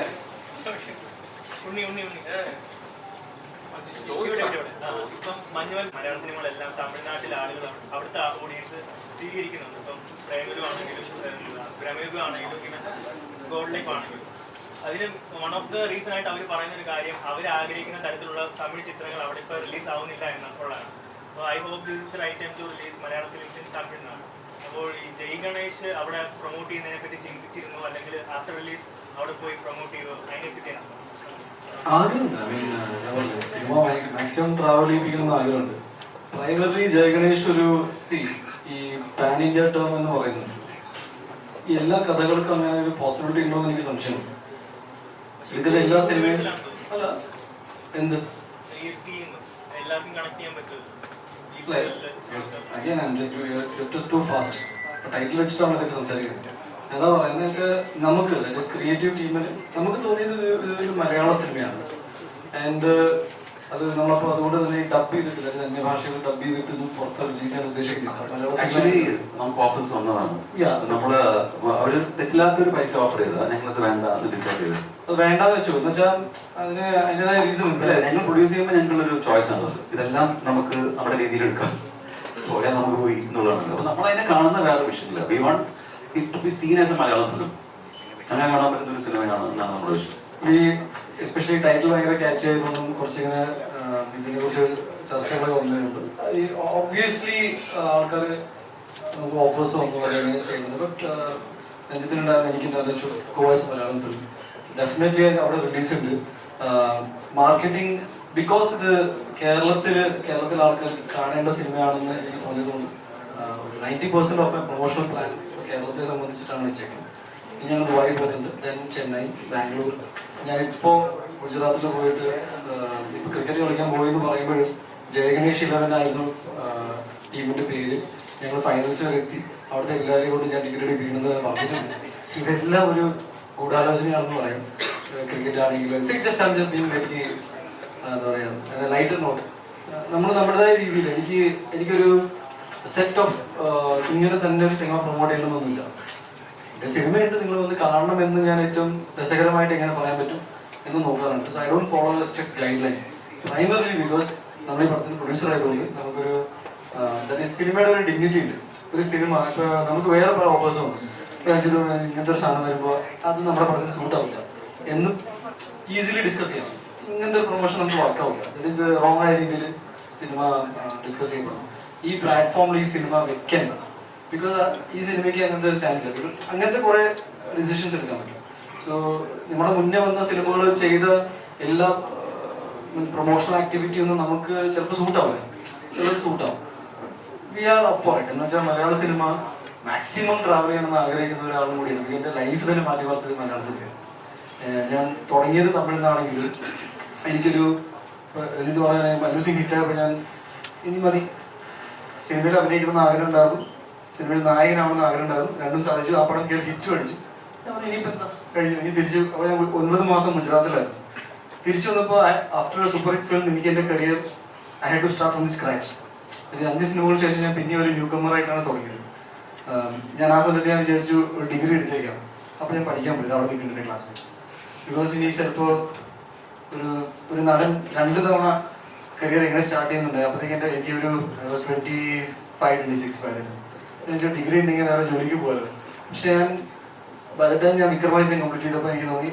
ഇപ്പം മഞ്ഞുമൽ മലയാള സിനിമകളെല്ലാം തമിഴ്നാട്ടിലെ ആളുകൾ അവിടുത്തെ ഓഡിയൻസ് സ്വീകരിക്കുന്നുണ്ട്. ഇപ്പം പ്രേമലുവാണെങ്കിലും ഭ്രമയുഗമാണെങ്കിലും പിന്നെ ഗോൾഡ് ലൈഫ് ആണെങ്കിലും അതിന് വൺ ഓഫ് ദ റീസൺ ആയിട്ട് അവർ പറയുന്ന ഒരു കാര്യം അവർ ആഗ്രഹിക്കുന്ന തരത്തിലുള്ള തമിഴ് ചിത്രങ്ങൾ അവിടെ ഇപ്പോൾ റിലീസ് ആവുന്നില്ല എന്നുള്ളതാണ്. അപ്പോൾ I hope this is the right time to release Malayalam films in Tamil എന്നാണ്. അപ്പോൾ ഈ ജയ് ഗണേഷ് അവിടെ പ്രൊമോട്ട് ചെയ്യുന്നതിനെ പറ്റി ചിന്തിച്ചിരുന്നു, അല്ലെങ്കിൽ ആഫ്റ്റർ റിലീസ് അവിടെ പോയി പ്രൊമോട്ട് ചെയ്തു, അതിനെ പറ്റിയാണ് ആഗ്രഹമുണ്ട്. സിനിമ മാക്സിമം ട്രാവൽ ചെയ്യിപ്പിക്കണം ആഗ്രഹമുണ്ട്. പ്രൈമറി ജയ ഗണേഷ് ഒരു ഈ പാൻ ഇന്ത്യ ടേം എന്ന് പറയുന്നത് ഈ എല്ലാ കഥകൾക്കും അങ്ങനെ ഒരു പോസിബിലിറ്റി ഉണ്ടോ എന്ന് എനിക്ക് സംശയമുണ്ട്. ഇതിന്റെ എല്ലാ സിനിമയും അല്ല എന്ത് ടൈറ്റിൽ വെച്ചിട്ടാണ് ഇതൊക്കെ സംസാരിക്കുന്നത്. എന്താ പറയുന്നത് വെച്ചാൽ നമുക്ക് ക്രിയേറ്റീവ് ടീമിന് നമുക്ക് തോന്നിയത് ഒരു മലയാള സിനിമയാണ്. ആൻഡ് അത് നമ്മളപ്പോൾ അതുകൊണ്ട് തന്നെ ഡബ് ചെയ്തിട്ട് അന്യഭാഷകൾ ഡബ് ചെയ്തിട്ട് പുറത്ത് റിലീസ് ചെയ്യാൻ ഉദ്ദേശിക്കുന്നില്ല. ആക്ച്വലി നമുക്ക് ഓഫേഴ്സ് വന്നതാണ്. നമ്മള് അവര് തെറ്റില്ലാത്തൊരു പൈസ ഓഫർ ചെയ്തത് ഞങ്ങളത് വേണ്ട ഡിസൈഡ് ചെയ്തത്. അത് വേണ്ടാന്ന് വെച്ചു എന്ന് വെച്ചാൽ അതിന് അതിൻ്റെതായ റീസൺ ഉണ്ട്. ഞങ്ങൾ പ്രൊഡ്യൂസ് ചെയ്യുമ്പോൾ ഞങ്ങൾക്കുള്ളൊരു ചോയ്സ് ആണ് ഇതെല്ലാം നമുക്ക് നമ്മുടെ രീതിയിൽ എടുക്കാം, പോയാൽ നമുക്ക് പോയി എന്നുള്ളതാണ്. അപ്പൊ നമ്മൾ അതിനെ കാണുന്ന വേറെ വിഷയമില്ല. We want it to be seen as a Malayalam film. അങ്ങനെ കാണാൻ പറ്റുന്ന ഒരു സിനിമയാണ് എന്നാണ് നമ്മുടെ വിഷയം. ഈ എസ്പെഷ്യലി ടൈറ്റിൽ ഭയങ്കര ക്യാച്ച് ചെയ്തൊന്നും കുറച്ചിങ്ങനെ ഇതിനെ കുറിച്ച് ചർച്ചകളൊക്കെ വന്നിട്ടുണ്ട്. ഈ ഒബ്വിയസ്ലി ആൾക്കാർ നമുക്ക് ഓഫേഴ്സ് വന്നു അങ്ങനെ ചെയ്യുന്നത്. ബട്ട് രഞ്ജിത്തിനുണ്ടായിരുന്ന എനിക്കുണ്ടായിരുന്ന കോഴ്സ് മലയാളം ഫിലിം ഡെഫിനറ്റ്ലി അവിടെ റിലീസ് ഉണ്ട്. മാർക്കറ്റിംഗ് ബിക്കോസ് ഇത് കേരളത്തിലെ ആൾക്കാർ കാണേണ്ട സിനിമയാണെന്ന് എനിക്ക് തോന്നിയതുകൊണ്ട് 90% ഓഫ് മൈ പ്രൊമോഷണൽ പ്ലാൻ കേരളത്തെ സംബന്ധിച്ചിട്ടാണ് വെച്ചേക്കുന്നത്. ഇനി ഞങ്ങൾ ദുബായി പോകുന്നുണ്ട്, ദെൻ ചെന്നൈ, ബാംഗ്ലൂർ. ഞാനിപ്പോൾ ഗുജറാത്തിൽ പോയിട്ട് ഇപ്പോൾ ക്രിക്കറ്റ് കളിക്കാൻ പോയെന്ന് പറയുമ്പോഴും ജയഗണേഷ് 11 ആയിരുന്നു ടീമിൻ്റെ പേര്. ഞങ്ങൾ ഫൈനൽസ് വരെ എത്തി. അവിടുത്തെ എല്ലാവരെയും കൊണ്ട് ഞാൻ ടിക്കറ്റ് എടുപ്പിക്കുന്നത് പറഞ്ഞിട്ടുണ്ട്. ഇതെല്ലാം ഒരു ഗൂഢാലോചനയാണെന്ന് പറയാം. ക്രിക്കറ്റ് ആണെങ്കിലും ജസ്റ്റ് ബീങ് വെരി എന്താ പറയുക ലൈറ്റർ നോട്ട്. നമ്മൾ നമ്മുടേതായ രീതിയിൽ എനിക്കൊരു സെറ്റ് ഓഫ് ഇങ്ങനെ തന്നെ ഒരു സിനിമ പ്രൊമോട്ട് ചെയ്യണമെന്നൊന്നുമില്ല. എൻ്റെ സിനിമയായിട്ട് നിങ്ങൾ വന്ന് കാണണമെന്ന് ഞാൻ ഏറ്റവും രസകരമായിട്ട് എങ്ങനെ പറയാൻ പറ്റും എന്ന് നോക്കാറുണ്ട്. So I don't follow A strict guide line primarily because നമ്മൾ ഈ പടത്തിന് പ്രൊഡ്യൂസർ ആയതുകൊണ്ട് നമുക്കൊരു സിനിമയുടെ ഒരു ഡിഗ്നിറ്റി ഉണ്ട്. ഒരു സിനിമ ഇപ്പോൾ നമുക്ക് വേറെ പല ഓഫേഴ്സും ഉണ്ട്. ഇങ്ങനത്തെ ഒരു സാധനം വരുമ്പോൾ അത് നമ്മുടെ പടത്തിന് സൂട്ട് ആവില്ല എന്നും ഈസിലി ഡിസ്കസ് ചെയ്യാം. ഇങ്ങനത്തെ ഒരു പ്രൊമോഷൻ നമുക്ക് വർക്കാവില്ല. ദറ്റ് ഈസ് റോങ് ആയ രീതിയിൽ സിനിമ ഡിസ്കസ് ചെയ്യപ്പെടും. ഈ പ്ലാറ്റ്ഫോമിൽ ഈ സിനിമ വെക്കേണ്ട. ബിക്കോസ് ഈ സിനിമയ്ക്ക് അങ്ങനത്തെ സ്റ്റാൻഡില്ല. അങ്ങനത്തെ കുറെ ഡിസിഷൻസ് എടുക്കാൻ പറ്റും. സോ നമ്മുടെ മുന്നേ വന്ന സിനിമകൾ ചെയ്ത എല്ലാ പ്രൊമോഷണൽ ആക്ടിവിറ്റി ഒന്നും നമുക്ക് ചിലപ്പോൾ സൂട്ടാവില്ല, ചിലത് സൂട്ടാവും. We are up for it. എന്ന് വെച്ചാൽ മലയാള സിനിമ മാക്സിമം ട്രാവൽ ചെയ്യണമെന്ന് ആഗ്രഹിക്കുന്ന ഒരാളും കൂടിയാണ്. എൻ്റെ ലൈഫ് തന്നെ മാറ്റി മറിച്ചത് മലയാള സിനിമയാണ്. ഞാൻ തുടങ്ങിയത് തമിഴിൽ നിന്നാണെങ്കിൽ എനിക്കൊരു എന്ത് പറയാൻ മല്ലു സിംഗ് ഹിറ്റായപ്പോൾ ഞാൻ ഇനി മതി, സിനിമയിൽ അഭിനയിക്കണമെന്ന് ആഗ്രഹം ഉണ്ടായിരുന്നു, സിനിമയിൽ നായകനാണെന്ന് ആഗ്രഹം ഉണ്ടായിരുന്നു. രണ്ടും സാധിച്ചു. ആ പടം കയറി ഹിറ്റ് അടിച്ചു. ഇനിയിപ്പോൾ എന്താ കഴിഞ്ഞു. ഇനി തിരിച്ചു. അപ്പോൾ ഞാൻ 9 മാസം ഗുജറാത്തിലായിരുന്നു. തിരിച്ചു വന്നപ്പോൾ ആഫ്റ്റർ സൂപ്പർ ഹിറ്റ് ഫിലിം എനിക്ക് എൻ്റെ career I had to start from the scratch. 5 സിനിമകൾക്ക് ശേഷം ഞാൻ പിന്നെ ഒരു ന്യൂ കമ്മറായിട്ടാണ് തുടങ്ങിയത്. ഞാൻ ആ സമയത്ത് ഞാൻ വിചാരിച്ചു ഡിഗ്രി എടുത്തേക്കാം. അപ്പോൾ ഞാൻ പഠിക്കാൻ പോയത് അവിടെ നിൽക്കുന്നുണ്ട് ക്ലാസ്മേറ്റ്. ബിക്കോസ് ഇനി ചിലപ്പോൾ ഒരു നടൻ 2 തവണ കരിയർ എങ്ങനെ സ്റ്റാർട്ട് ചെയ്യുന്നുണ്ട്. അപ്പോഴത്തേക്ക് എനിക്കൊരു 25-26 വരെ എനിക്ക് ഡിഗ്രി ഉണ്ടെങ്കിൽ വേറെ ജോലിക്ക് പോകാമല്ലോ. പക്ഷെ ഞാൻ ബൈ ദ ടൈം ഞാൻ വിക്രമാദിത്യം കംപ്ലീറ്റ് ചെയ്തപ്പോൾ എനിക്ക് തോന്നി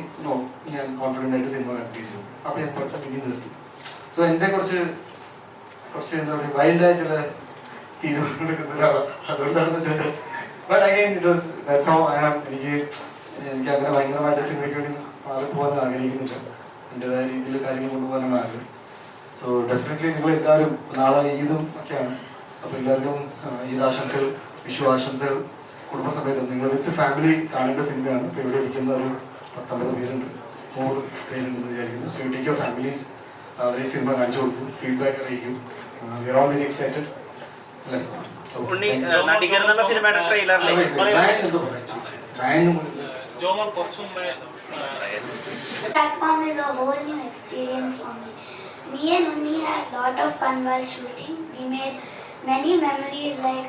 ഞാൻ കോൺഫിഡൻ്റ് ആയിട്ട് സിനിമ കംപ്ലീറ്റ് ചെയ്തു. അപ്പോൾ ഞാൻ പെട്ടെന്ന് ഇനി നിർത്തി. സോ എൻ്റെ കുറച്ച് എന്താ പറയുക വൈൽഡായ ചില തീരുമാനം എടുക്കുന്ന ഒരാളാണ്. അതുകൊണ്ടാണ് but again it was that's how I am. എനിക്ക് അങ്ങനെ ഭയങ്കരമായിട്ട് സിനിമയ്ക്ക് വേണ്ടി മാറിപ്പോകാൻ ആഗ്രഹിക്കുന്നില്ല. എൻ്റെതായ രീതിയിൽ കാര്യങ്ങൾ കൊണ്ടുപോകാനാണ് ആഗ്രഹം. സോ ഡെഫിനറ്റ്ലി നിങ്ങളെല്ലാവരും നാളെ ഈദും ഒക്കെയാണ്. അപ്പോൾ എല്ലാവർക്കും ഈദ് ആശംസകൾ, വിഷു ആശംസകൾ. കുടുംബസമേതം നിങ്ങൾ വിത്ത് ഫാമിലി കാണേണ്ട സിനിമയാണ്. ഇപ്പോൾ ഇവിടെ ഇരിക്കുന്ന ഒരു 19 പേരുണ്ട്, 100 പേരുണ്ടെന്ന് വിചാരിക്കുന്നു. സോ ടേക്ക് യുവർ ഫാമിലീസ്, അവരെ സിനിമ കാണിച്ചു കൊടുക്കും, ഫീഡ്ബാക്ക് അറിയിക്കും. We are all very excited. Platform is a whole new experience for me. Me and Unni had a lot of fun while shooting. We made many memories. Like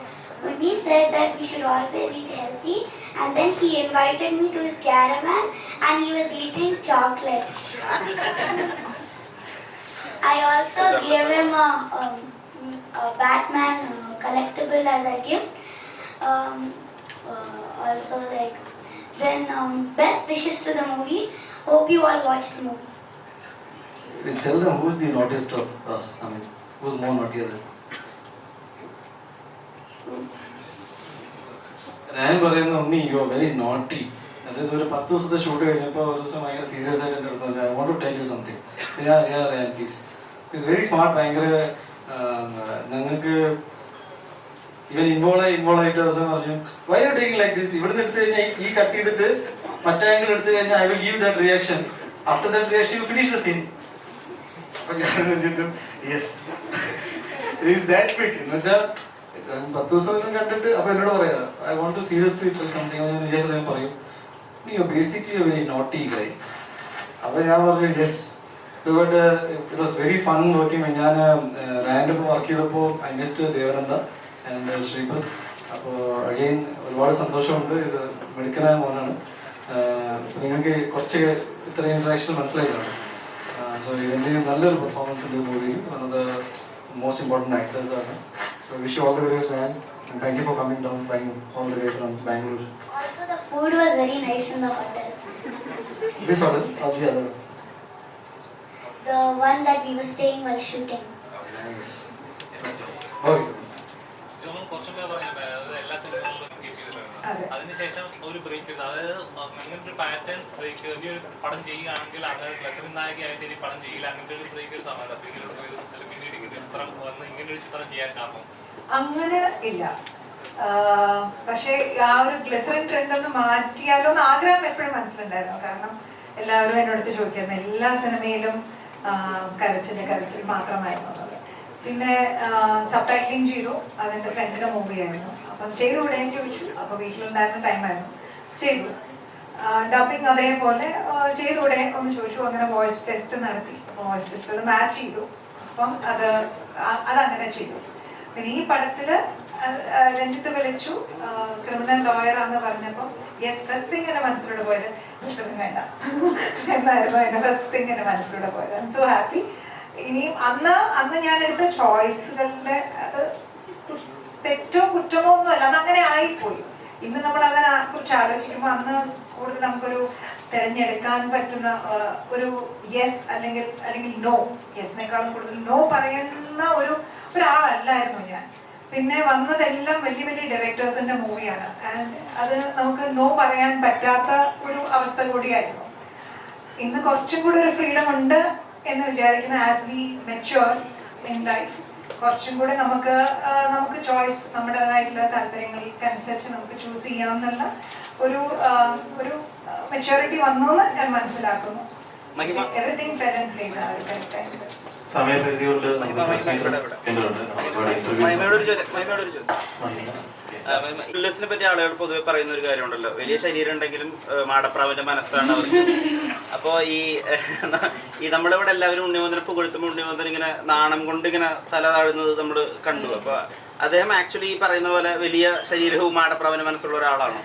Unni said that we should always eat healthy, and then he invited me to his caravan and he was eating chocolate. I also gave him a Batman collectible as a gift. Also like then best wishes to the movie. Hope you all watch the movie. Tell them who's the naughtiest of us. I mean, who's more naughtier than? ഞാൻ പറയുന്ന ഉണ്ണി you are very naughty. അതായത് ഒരു 10 ദിവസത്തെ shoot കഴിഞ്ഞപ്പോൾ ഒരു ദിവസം ഭയങ്കര serious ആയിട്ട് എൻ്റെ അടുത്ത് I want to tell you something. Ryan please. It's very smart. ഭയങ്കര ഞങ്ങൾക്ക് ഇവൻ ഇൻവോൾവ് ആയിട്ട് ദിവസം പറഞ്ഞു why you taking like this. ഇവിടുന്ന് എടുത്തു കഴിഞ്ഞാൽ ഈ കട്ട് ചെയ്തിട്ട് മറ്റേ ആംഗിൾ എടുത്തു കഴിഞ്ഞാൽ I will give that reaction. After that reaction you finish the scene. അപ്പൊ ഞാൻ യെസ് ഈസ് ദാറ്റ് ക്വിക്ക് എന്ന് വെച്ചാൽ 10 ദിവസം കണ്ടിട്ട് അപ്പൊ എന്നോട് പറയാ I want to seriously tell something. ഞാൻ വിചാരിച്ചത് ഞാൻ പറയും you basically very naughty guy. അപ്പൊ ഞാൻ പറഞ്ഞു yes. But it was very fun working. ഞാൻ റാൻഡ് വർക്ക് ചെയ്തപ്പോൾ I missed Devananda and Sreepath. അപ്പോൾ അഗെയിൻ ഒരുപാട് സന്തോഷമുണ്ട്. ഇത് മെഡിക്കലായ മോനാണ്. നിങ്ങൾക്ക് കുറച്ച് ഇത്ര ഇൻട്രാക്ഷൻ മനസ്സിലായിട്ടാണ്. സോ ഇതിൻ്റെ നല്ലൊരു പെർഫോമൻസ് ഉണ്ട് മൂവിയിൽ. One of the most important actors ആണ്. So wish all the very best and thank you for coming down all the way from Bangalore. Also the food was very nice in the hotel. This hotel or the other? The one that we were staying while shooting. Nice. Okay. കുറച്ചും എല്ലാ സിനിമകളിലും keep ചെയ്തിട്ടുണ്ട്. അതിനുശേഷം ഒരു break ചെയ്ത് അതായത് അങ്ങനത്തെ ഒരു പാറ്റേൺ ബ്രേക്ക് ഒരു പടം ചെയ്യുകയാണെങ്കിൽ അങ്ങനെ ഗ്ലസറിൻ നായകയായിട്ട് ഇനി പടം ചെയ്യില്ല അങ്ങനത്തെ ഒരു ബ്രേക്ക് ഒരു സമയത്ത് പിന്നീട് ഇങ്ങനെ ചിത്രം വന്ന് ഇങ്ങനെ ഒരു ചിത്രം ചെയ്യാൻ കാരണം അങ്ങനെ ഇല്ല. പക്ഷേ ആ ഒരു ഗ്ലിസറിൻ ട്രെൻഡ് ഒന്ന് മാറ്റിയാലോ എന്ന് ആഗ്രഹം എപ്പോഴും മനസ്സിലുണ്ടായിരുന്നു. കാരണം എല്ലാവരും എന്നോടത്ത് ചോദിക്കുന്നത് എല്ലാ സിനിമയിലും കരച്ചിൽ മാത്രമായിരുന്നു എന്നുള്ളത്. പിന്നെ സബ് ടൈറ്റിലിംഗ് ചെയ്തു. അതെൻ്റെ ഫ്രണ്ടിൻ്റെ മൂവിയായിരുന്നു. അപ്പം ചെയ്തുകൂടെ എന്ന് ചോദിച്ചു. അപ്പോൾ വീട്ടിലുണ്ടായിരുന്ന ടൈമായിരുന്നു. ചെയ്തു. ഡബിങ് അതേപോലെ ചെയ്തുകൂടെ ഒന്ന് ചോദിച്ചു. അങ്ങനെ വോയിസ് ടെസ്റ്റ് നടത്തി. വോയിസ് ടെസ്റ്റ് അത് മാച്ച് ചെയ്തു. അപ്പം അതങ്ങനെ ചെയ്തു. പിന്നെ ഈ പടത്തില് രഞ്ജിത്ത് വിളിച്ചു ക്രിമിനൽ ലോയറാന്ന് പറഞ്ഞപ്പോൾ യെസ് ഫസ്റ്റ് തിങ് എന്റെ മനസ്സിലൂടെ പോയത് വേണ്ട എന്നായിരുന്നു എന്റെ ഫസ്റ്റ് തിങ് എന്റെ മനസ്സിലൂടെ പോയത്. I M so happy. ഇനിയും അന്ന് ഞാൻ എടുത്ത ചോയ്സുകളുടെ അത് തെറ്റോ കുറ്റമോ ഒന്നും അല്ല, അതങ്ങനെ ആയിപ്പോയി. ഇന്ന് നമ്മൾ അതിനെ കുറിച്ച് ആലോചിക്കുമ്പോൾ അന്ന് കൂടുതൽ നമുക്കൊരു തിരഞ്ഞെടുക്കാൻ പറ്റുന്ന ഒരു യെസ് അല്ലെങ്കിൽ നോ, യെസിനേക്കാളും കൂടുതൽ നോ പറയുന്ന ഒരാളല്ലായിരുന്നു ഞാൻ. പിന്നെ വന്നതെല്ലാം വലിയ വലിയ ഡയറക്ടേഴ്സിന്റെ മൂവിയാണ്. ആൻഡ് അത് നമുക്ക് നോ പറയാൻ പറ്റാത്ത ഒരു അവസ്ഥ കൂടിയായിരുന്നു. ഇന്ന് കുറച്ചും കൂടി ഒരു ഫ്രീഡം ഉണ്ട് എന്ന് വിചാരിക്കുന്ന as we mature in life കുറച്ചും കൂടെ നമുക്ക് ചോയ്സ് നമ്മുടേതായിട്ടുള്ള താല്പര്യങ്ങൾക്കനുസരിച്ച് നമുക്ക് ചൂസ് ചെയ്യാമെന്നുള്ള ഒരു മെച്യൂരിറ്റി വന്നു എന്ന് ഞാൻ മനസ്സിലാക്കുന്നു. മഹിമ എവറിത്തിങ് ഫെൽ ഇൻ പ്ലേസ് ആണ് കറക്റ്റ് ആയിട്ട്. സമയപരിധി കൊണ്ട് മഹിമയോട് ഒരു ചോദ്യം ിനെ പറ്റി ആളുകൾ പൊതുവെ പറയുന്ന ഒരു കാര്യമുണ്ടല്ലോ, വലിയ ശരീരം ഉണ്ടെങ്കിലും മാടപ്രാവിന്റെ മനസ്സാണ് അവർക്ക്. അപ്പോ ഈ നമ്മുടെ ഇവിടെ എല്ലാവരും ഉണ്ണിമോന്തനെ പുകഴ്ത്തുമ്പോൾ ഉണ്ണിമോന്തൻ ഇങ്ങനെ നാണം കൊണ്ട് ഇങ്ങനെ തല താഴുന്നത് നമ്മൾ കണ്ടു. അപ്പൊ അദ്ദേഹം ആക്ച്വലി ഈ പറയുന്ന പോലെ വലിയ ശരീരവും മാടപ്രാവിന്റെ മനസ്സുള്ള ഒരാളാണ്.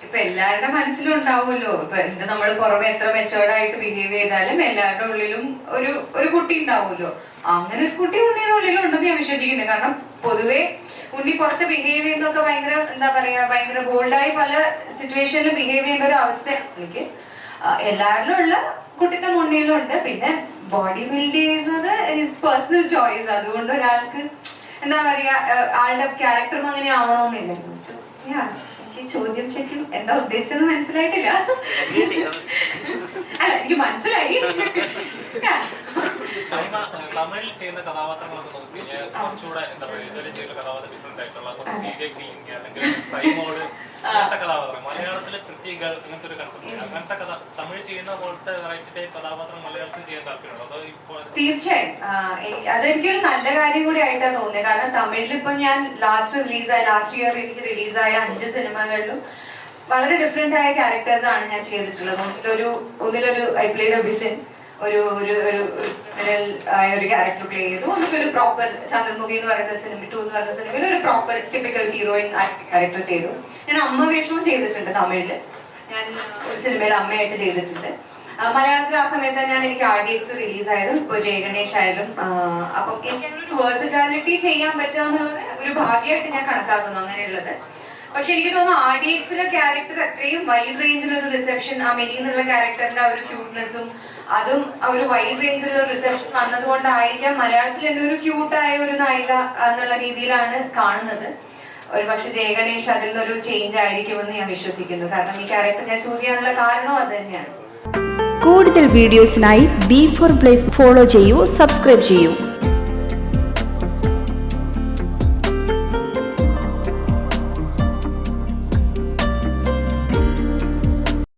ഇപ്പൊ എല്ലാവരുടെ മനസ്സിലും ഉണ്ടാവുമല്ലോ. ഇപ്പൊ എന്ത് നമ്മൾ പുറമെ എത്ര മെച്ചോർഡായിട്ട് ബിഹേവ് ചെയ്താലും എല്ലാവരുടെ ഉള്ളിലും ഒരു കുട്ടി ഉണ്ടാവുമല്ലോ. അങ്ങനെ ഒരു കുട്ടി ഉണ്ണിയുടെ ഉള്ളിലും ഉണ്ടെന്ന് ഞാൻ വിശ്വസിക്കുന്നത്. കാരണം പൊതുവെ ഉണ്ണി പുറത്ത് ബിഹേവ് ചെയ്യുന്നതൊക്കെ ഭയങ്കര എന്താ പറയാ, ഭയങ്കര ബോൾഡായി പല സിറ്റുവേഷനിലും ബിഹേവ് ചെയ്യേണ്ട ഒരു അവസ്ഥയാണ് എനിക്ക്. എല്ലാവരിലും ഉള്ള കുട്ടിത്തം ഉണ്ണിയിലും ഉണ്ട്. പിന്നെ ബോഡി ബിൽഡ് ചെയ്യുന്നത് ഹിസ് പേഴ്സണൽ ചോയ്സ്. അതുകൊണ്ട് ഒരാൾക്ക് എന്താ പറയാ ആളുടെ ക്യാരക്ടറും അങ്ങനെ ആവണമെന്നില്ല. എനിക്ക് ചോദ്യം ശരിക്കും എന്താ ഉദ്ദേശിച്ചെന്ന് മനസ്സിലായിട്ടില്ല. അല്ല എനിക്ക് മനസ്സിലായി. തമിഴിൽ ചെയ്യുന്ന കഥാപാത്രങ്ങളൊക്കെ നോക്കി കുറച്ചുകൂടെ എന്താ പറയുക, ഇതുവരെ ചെയ്യുന്ന കഥാപാത്രം ഡിഫറെന്റ് ആയിട്ടുള്ള കുറച്ച് CJ ഫീലിംഗ് അല്ലെങ്കിൽ സൈമോഡ് അങ്ങനത്തെ കഥാപാത്രം. മലയാളത്തില് പ്രത്യേക അങ്ങനത്തെ ഒരു കൺസെപ്റ്റ്, അങ്ങനത്തെ തമിഴ് ചെയ്യുന്ന പോലത്തെ വെറൈറ്റി ടൈപ്പ് കഥാപാത്രം മലയാളത്തിൽ ചെയ്യാൻ താല്പര്യമുണ്ടോ? അതോ ഇപ്പോൾ? തീർച്ചയായും അതെനിക്കൊരു നല്ല കാര്യം കൂടി ആയിട്ടാണ് തോന്നിയത്. കാരണം തമിഴിൽ ഇപ്പൊ ഞാൻ ലാസ്റ്റ് ഇയർ എനിക്ക് റിലീസായ 5 സിനിമകളിലും വളരെ ഡിഫറെന്റ് ആയ ക്യാരക്ടേഴ്സ് ആണ് ഞാൻ ചെയ്തിട്ടുള്ളത്. ഒന്നിലൊരു ഐ പ്ലേഡ് എ വില്ലൻ, ഒരു ആയ ഒരു ക്യാരക്ടർ പ്ലേ ചെയ്തു. ഒന്നൊരു പ്രോപ്പർ ചന്ദ്രമുഖി എന്ന് പറയുന്ന സിനിമ 2 എന്ന് പറയുന്ന സിനിമയിൽ ഒരു പ്രോപ്പർ ടിപ്പിക്കൽ ഹീറോയിൻ ക്യാരക്ടർ ചെയ്തു. ഞാൻ അമ്മ വേഷവും ചെയ്തിട്ടുണ്ട് തമിഴില്. ഞാൻ ഒരു സിനിമയിൽ അമ്മയായിട്ട് ചെയ്തിട്ടുണ്ട്. മലയാളത്തിൽ ആ സമയത്ത് തന്നെയാണ് എനിക്ക് RDX റിലീസായതും ഇപ്പോൾ ജയഗണേഷ് ആയാലും. അപ്പം എനിക്ക് അങ്ങനെ ഒരു വേഴ്സിറ്റാലിറ്റി ചെയ്യാൻ പറ്റുക എന്നുള്ളത് ഒരു ഭാഗ്യമായിട്ട് ഞാൻ കണക്കാക്കുന്നു അങ്ങനെയുള്ളത്. പക്ഷെ എനിക്ക് തോന്നുന്നു RDXലെ ക്യാരക്ടർ അത്രയും വൈഡ് റേഞ്ചിലൊരു റിസെപ്ഷൻ, ആ മെനി എന്നുള്ള ക്യാരക്ടറിന്റെ ആ ഒരു ക്യൂട്ട്നെസ്സും അതും ഒരു വൈഡ് റേഞ്ചിലുള്ള റിസെപ്ഷൻ വന്നതുകൊണ്ടായിരിക്കാം മലയാളത്തിൽ തന്നെ ഒരു ക്യൂട്ടായ ഒരു നായിക എന്നുള്ള രീതിയിലാണ് കാണുന്നത്. ഒരു പക്ഷെ ജയഗണേഷ് അതിൽ നിന്നൊരു ചേഞ്ച് ആയിരിക്കുമെന്ന് ഞാൻ വിശ്വസിക്കുന്നു. കാരണം ഈ ക്യാരക്ടർ ഞാൻ ചൂസ് ചെയ്യാനുള്ള കാരണവും അത് തന്നെയാണ്. കൂടുതൽ വീഡിയോസിനായി B4 Place ഫോളോ ചെയ്യൂ, സബ്സ്ക്രൈബ് ചെയ്യൂ.